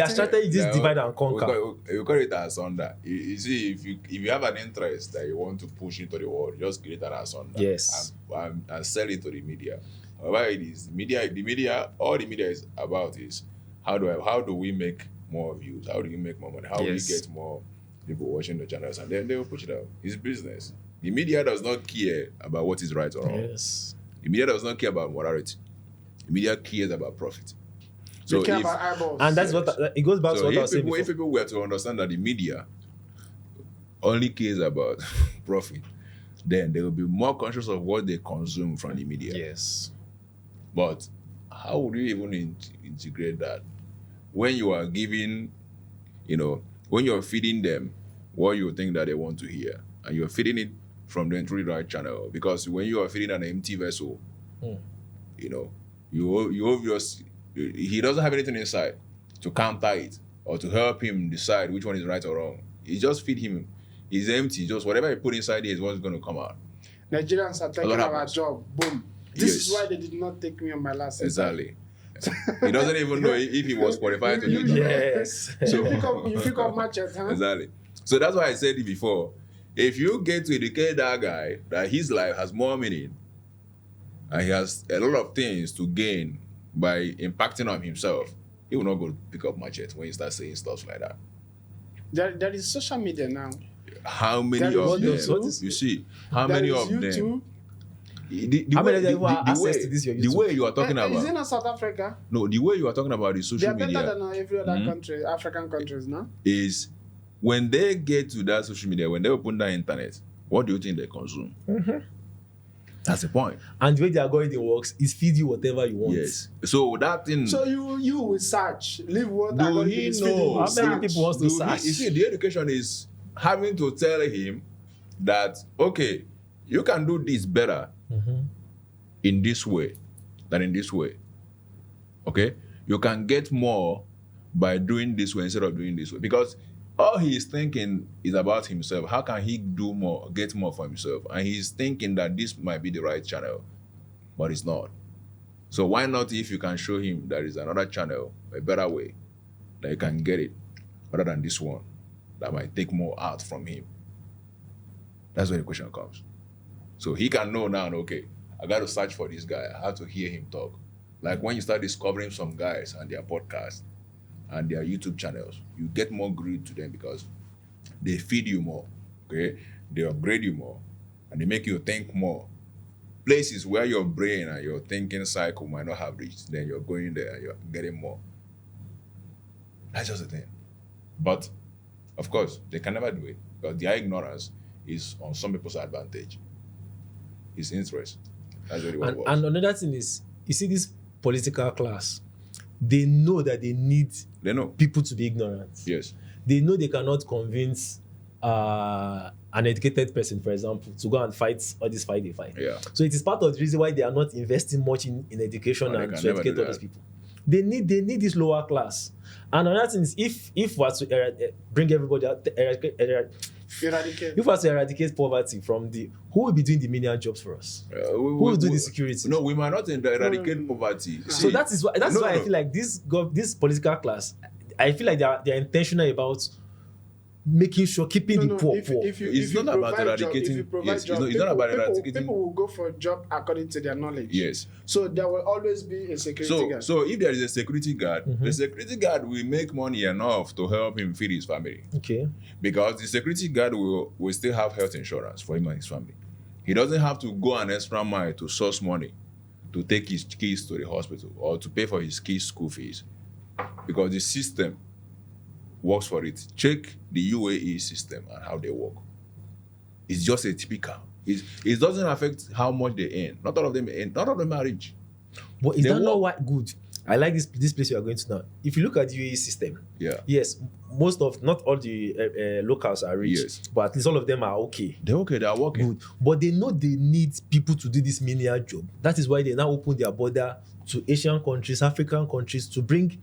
strategy is divide and conquer. You call it asunder. You see, if you have an interest that you want to push into the world, just create an asunder. Yes. And sell it to the media. However, it is the media. All the media is about is how do we make more views? How do we make more money? How do we get more people watching the channels? And then they will push it out. It's business. The media does not care about what is right or wrong. Yes. The media does not care about morality. The media cares about profit. So they care about eyeballs. And that's what it goes back to what I was saying before. If people were to understand that the media only cares about profit, then they will be more conscious of what they consume from the media. Yes. But how would you even integrate that when you are giving, when you're feeding them what you think that they want to hear, and you're feeding it from the through the right channel? Because when you are feeding an empty vessel, you obviously he doesn't have anything inside to counter it or to help him decide which one is right or wrong. He just feed him. He's empty. Just whatever he put inside here is what's going to come out. Nigerians are taking our job. Boom. This is why they did not take me on my last Exactly. He doesn't even know if he was qualified to do it. Yes. So you pick up matches, huh? Exactly. So that's why I said it before. If you get to educate that guy that his life has more meaning and he has a lot of things to gain by impacting on himself, he will not go pick up machete when you start saying stuff like that. There is social media now. How many of them? You see, how many of them? How many people have access to this? The way you are talking about. Is it not South Africa? No, the way you are talking about the social media. They are better than every other country, African countries, no? Is when they get to that social media, when they open that internet, what do you think they consume? That's the point. And the way the algorithm works is feed you whatever you want. Yes. So that thing. So you will search. Leave what do he know? How many people want to search? You see, the education is having to tell him that, okay, you can do this better in this way than in this way. Okay? You can get more by doing this way instead of doing this way. Because all he is thinking is about himself. How can he do more, get more for himself? And he's thinking that this might be the right channel, but it's not. So why not, if you can show him there is another channel, a better way, that you can get it, other than this one, that might take more out from him? That's where the question comes. So he can know now, okay, I got to search for this guy. I have to hear him talk. Like when you start discovering some guys and their podcasts and their YouTube channels, you get more glued to them because they feed you more, okay? They upgrade you more, and they make you think more. Places where your brain and your thinking cycle might not have reached, then you're going there and you're getting more. That's just the thing. But, of course, they can never do it because their ignorance is on some people's advantage. His interest. That's really what it was. And another thing is, you see this political class, they know that they need people to be ignorant. Yes. They know they cannot convince an educated person, for example, to go and fight all this fight they fight. Yeah. So it is part of the reason why they are not investing much in education and to educate all those people. They need this lower class. And another thing is, if we are to bring everybody out, Eradicate. if we are to eradicate poverty from who will be doing the menial jobs for us? Who will do the security? No, we might not eradicate poverty. So that is why I feel like this political class, I feel like they are intentional about making sure keeping the poor poor. It's not about eradicating. Yes, it's not about eradicating. People will go for a job according to their knowledge. Yes. So there will always be a security guard. So if there is a security guard, the security guard will make money enough to help him feed his family. Okay. Because the security guard will still have health insurance for him and his family. He doesn't have to go an extra mile to source money to take his kids to the hospital or to pay for his kids' school fees. Because the system works for it. Check the UAE system and how they work. It's just a typical. It doesn't affect how much they earn. Not all of them earn. Not all of them are rich. But is that not what good? I like this place you are going to now. If you look at the UAE system, yes, not all the locals are rich, yes, but at least all of them are okay. They're okay. They are working. Good. But they know they need people to do this menial job. That is why they now open their border to Asian countries, African countries, to bring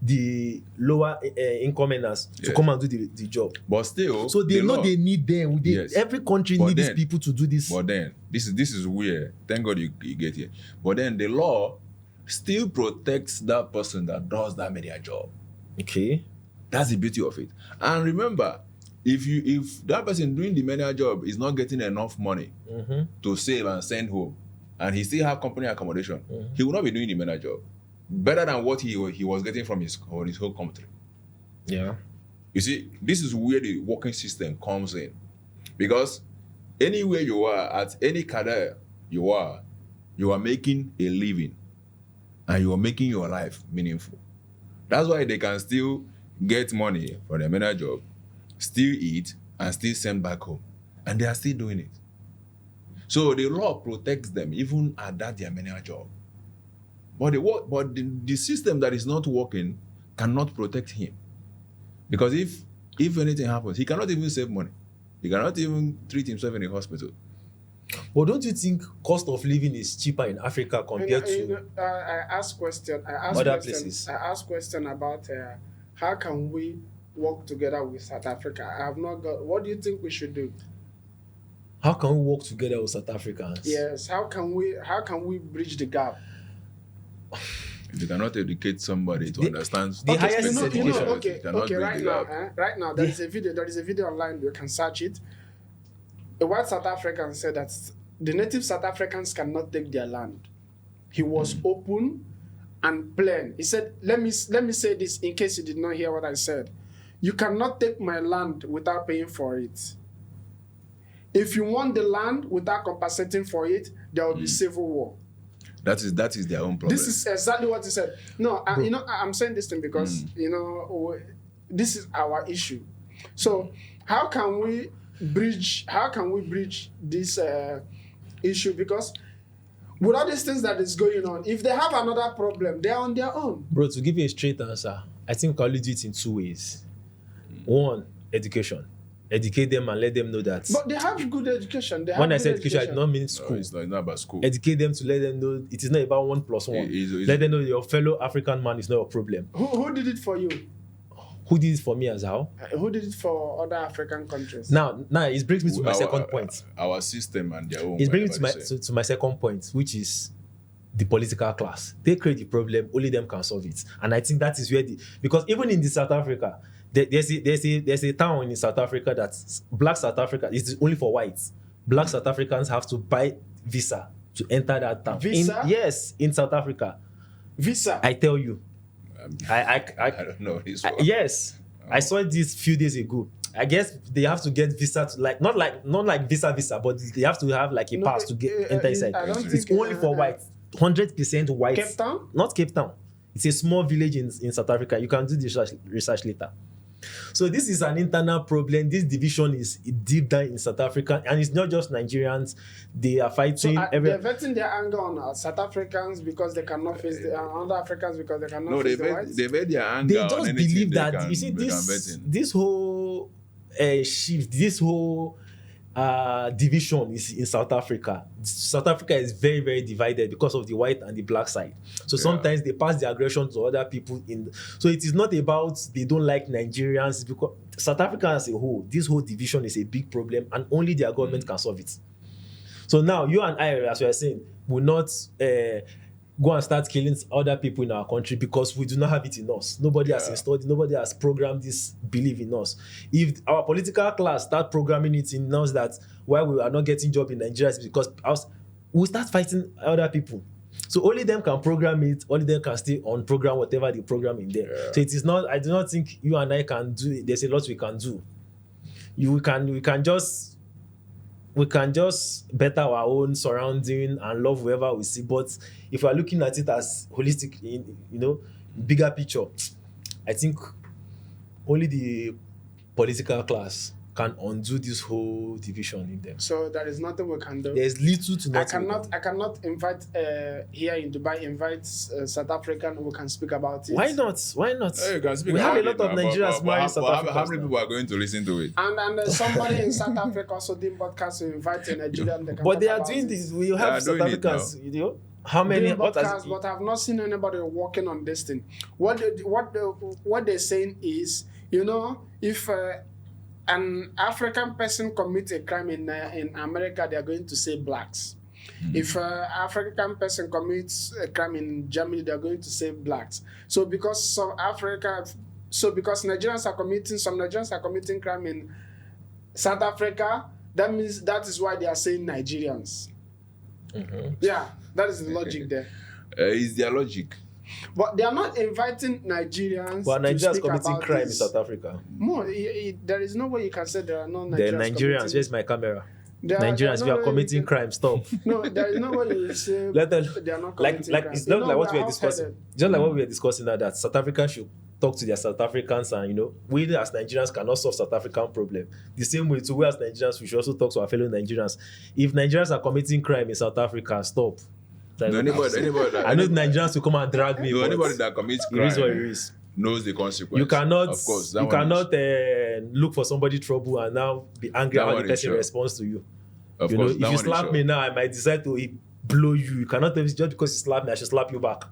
the lower income earners to come and do the job. But still, so they know they need them. Every country needs these people to do this. But then this is weird. Thank God you get here. But then the law still protects that person that does that media job. Okay, that's the beauty of it. And remember, if that person doing the media job is not getting enough money to save and send home, and he still have company accommodation, he will not be doing the media job better than what he was getting from his whole country. Yeah. You see, this is where the working system comes in. Because anywhere you are, at any career you are making a living and you are making your life meaningful. That's why they can still get money from their main job, still eat, and still send back home. And they are still doing it. So the law protects them even at that their main job. But the system that is not working cannot protect him. Because if anything happens, he cannot even save money. He cannot even treat himself in a hospital. But don't you think cost of living is cheaper in Africa compared to I ask question about how can we work together with South Africa? I have not got. What do you think we should do? how can we work together with South Africans? Yes, how can we bridge the gap? You cannot educate somebody to understand the highest perspective. Okay, right now there is a video online, you can search it. A white South African said that the native South Africans cannot take their land. He was open and plain. He said, let me say this in case you did not hear what I said. You cannot take my land without paying for it. If you want the land without compensating for it, there will be civil war. That is their own problem. This is exactly what he said. No, I'm saying this thing because this is our issue. So how can we bridge this issue? Because with all these things that is going on, if they have another problem, they're on their own. Bro, to give you a straight answer, I think we can only do it in two ways. One, education. Educate them and let them know that. But they have good education. When I say education, I do not mean school. No, it's not about school. Educate them to let them know it is not about 1 + 1. Let them know your fellow African man is not a problem. Who did it for you? Who did it for me as how? Who did it for other African countries? Now, it brings me to my second point. Our system and their own. It brings me to my second point, which is the political class. They create the problem, only them can solve it. And I think that is where because even in South Africa, there's a town in South Africa that's black South Africa. It's only for whites. Black South Africans have to buy visa to enter that town. Visa? Yes, in South Africa. Visa. I tell you. I don't know this one. Yes. I saw this few days ago. I guess they have to get visa to not like visa, but they have to have like a pass to enter inside. It's only for whites. 100% whites. Cape Town? Not Cape Town. It's a small village in South Africa. You can do the research later. So this is an internal problem. This division is deep down in South Africa, and it's not just Nigerians. They are fighting. They're vetting their anger on South Africans because they cannot face the other Africans because they cannot face the whites. They vet their anger. They just believe that you see this whole shift, this whole division is in South Africa. South Africa is very, very divided because of the white and the black side. So sometimes they pass the aggression to other people. So it is not about they don't like Nigerians, because South Africa as a whole, this whole division is a big problem, and only their government can solve it. So now you and I, as we are saying, will not go and start killing other people in our country because we do not have it in us. Nobody has installed it. Nobody has programmed this belief in us. If our political class start programming it in us that why we are not getting job in Nigeria is because we start fighting other people. So only them can program it. Only them can stay on program whatever they program in there. Yeah. So it is not. I do not think you and I can do it. There's a lot we can do. We can just better our own surrounding and love whoever we see. But if we are looking at it as holistic, bigger picture, I think only the political class can undo this whole division in them. So there is nothing we can do. There's little to nothing. I cannot invite here in Dubai. South African who can speak about it. Why not? Hey, you can speak we have a lot of Nigerians marrying South Africans. How many people are going to listen to it? And somebody in South Africa also did podcast to invite a Nigerian. But they are doing this. We have South Africans. How many? But I've not seen anybody working on this thing. What they're saying is, if an African person commits a crime in America, they are going to say blacks. If an African person commits a crime in Germany, they are going to say blacks. So because Nigerians are committing crime in South Africa, that means that is why they are saying Nigerians. Mm-hmm. Yeah, that is the logic there. Is their logic? But they are not inviting Nigerians. But Nigerians to committing crime in South Africa. No, there is no way you can say there are no Nigerians. They're Nigerians. Where's my camera? Nigerians, we are committing crime. Stop. No, there is no way you say they are not committing crime. It's not like what we are discussing. Just like what we are discussing now, that South Africa should talk to their South Africans, and we as Nigerians cannot solve South African problem. The same way we as Nigerians, we should also talk to our fellow Nigerians. If Nigerians are committing crime in South Africa, stop. Anybody I know Nigerians will come and drag me. Anybody that commits crime knows the consequence. You cannot, of course, look for somebody trouble and now be angry at how the person responds to you. Of You know, course, if that you one is slap sure. me now, I might decide to blow you. You cannot tell me just because you slap me, I should slap you back.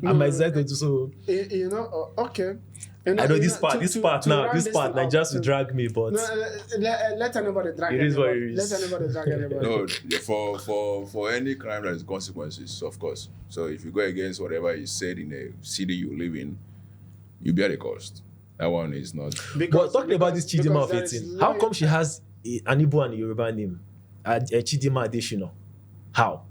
I might decide to do so. You know, okay. You I know you this part. This part, round Nigerians thing up, will drag me, but let anybody drag It is what anybody. it is. Let anybody drag anybody. No, for any crime there is consequences, of course. So if you go against whatever is said in a city you live in, you bear the cost. That one is not. But talking about this Chidima of there is 18, how come she has an Igbo and a Yoruba name? A Chidima Adeshina. How?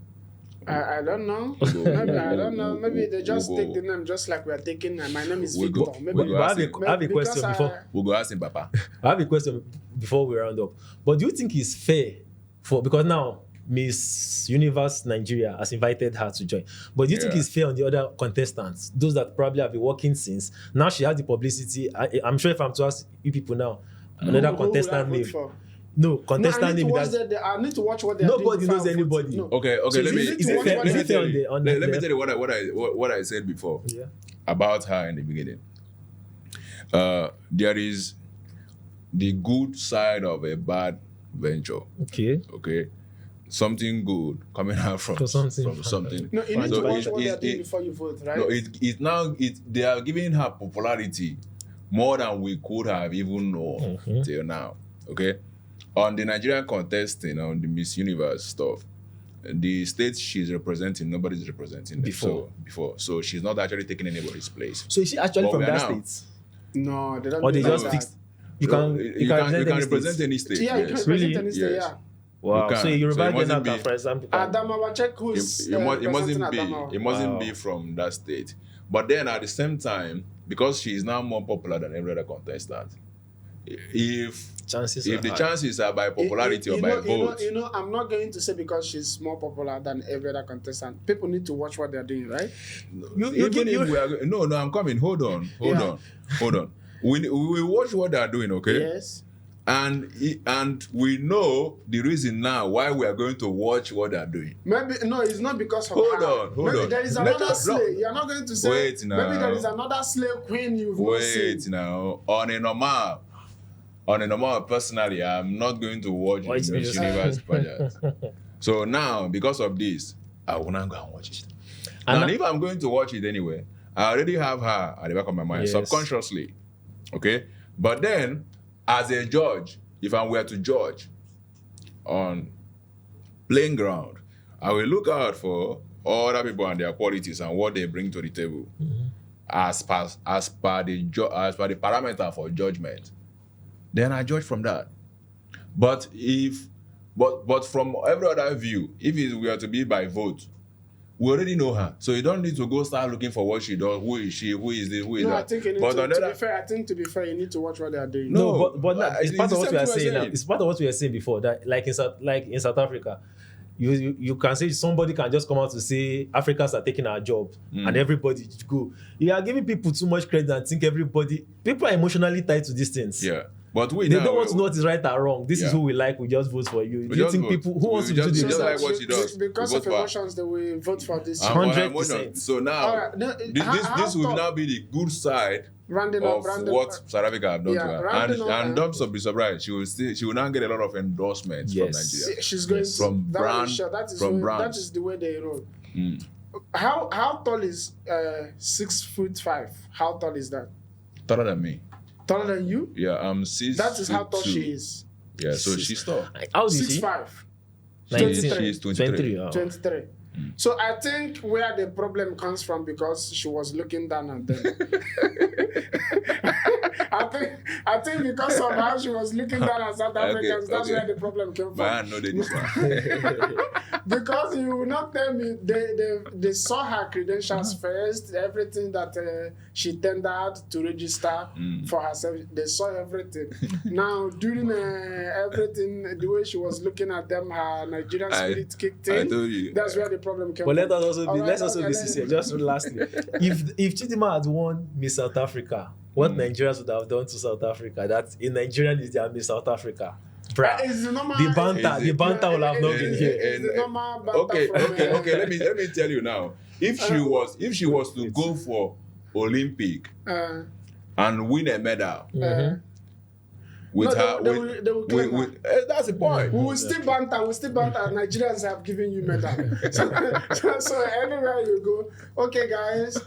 I don't know. Maybe I don't know. Maybe they just take the name just like we are taking. My name is Victor. Maybe I have a question before. We'll go ask him, Papa. I have a question before we round up. But do you think it's fair because now Miss Universe Nigeria has invited her to join. But do you think it's fair on the other contestants, those that probably have been working since? Now she has the publicity. I'm sure if I'm to ask you people now, another contestant name. No, contestant name. I need to watch what they are doing. Nobody knows anybody. No. Okay. So let me tell you what I said before Yeah. about her in the beginning. There is the good side of a bad venture. Okay. Something good coming out from something. No, you need to watch what they are doing before you vote, right? No, they are giving her popularity more than we could have even known till now. Okay. On the Nigerian contesting, on the Miss Universe stuff, the states she's representing, nobody's representing them. Before. So she's not actually taking anybody's place. So is she actually from that state? No, they don't. Or they just fixed. You can represent any state. Yeah, you can represent any state, yeah. Wow. So Yoruba Jonathan, for example. Adamawa, check who's it mustn't be from that state. But then at the same time, because she is now more popular than every other contestant, if the chances are by popularity or by vote. I'm not going to say because she's more popular than every other contestant. People need to watch what they're doing, right? No, I'm coming. Hold on. We watch what they're doing, okay? Yes. And we know the reason now why we are going to watch what they are doing. Maybe it's not because of Hold on. There is another slave. You're not going to say. Wait now. Maybe there is another slave queen you've not seen. Wait now. On a normal, personally, I'm not going to watch Miss Universe pageant. So now, because of this, I will not go and watch it. And if I'm going to watch it anyway, I already have her at the back of my mind, subconsciously. Okay? But then, as a judge, if I were to judge on playing ground, I will look out for other people and their qualities and what they bring to the table as per the parameter for judgment. Then I judge from that. But from every other view, if it were to be by vote, we already know her. So you don't need to go start looking for what she does. Who is she? Who is this? Who is that? I think you need to be fair, you need to watch what they are doing. No, but it's part of what we are saying now. It's part of what we were saying before. That like in South Africa, you can say somebody can just come out to say Africans are taking our job and everybody go. You are giving people too much credit and think people are emotionally tied to these things. Yeah. But they don't want to know what is right or wrong. This is who we like. We just vote for you. Do you think people who wants to do the like what she does? Because of emotions, they will vote for this. 100%. So now, this will now be the good side of what South Africa have done to her. And don't be surprised. She will now get a lot of endorsements from Nigeria. She's going from brand. That is the way they roll. How tall is 6'5"? How tall is that? Taller than me. Taller than you? Yeah, I'm 6'2". That is how tall she is. Yeah, so she's tall. How old is she? 6'5". 23. She's 23. 23. So I think where the problem comes from because she was looking down on them. I think because of how she was looking down at South Africans, that's where the problem came from. But I know this one. Because you will not tell me they saw her credentials first, everything that she tendered to register for herself. They saw everything. Now during everything, the way she was looking at them, her Nigerian spirit kicked in. I told you. That's where the problem came but from. Let's also be sincere. Just lastly, if Chidima had won Miss South Africa, what Nigerians would have done to South Africa? That in Nigerian is their Miss South Africa. The banter will have not been here. Okay. Let me tell you now. If she was to go for Olympic and win a medal, with No, her. they will claim that. That's the point. We will still banter. Nigerians have given you medal. So anywhere you go. Okay, guys.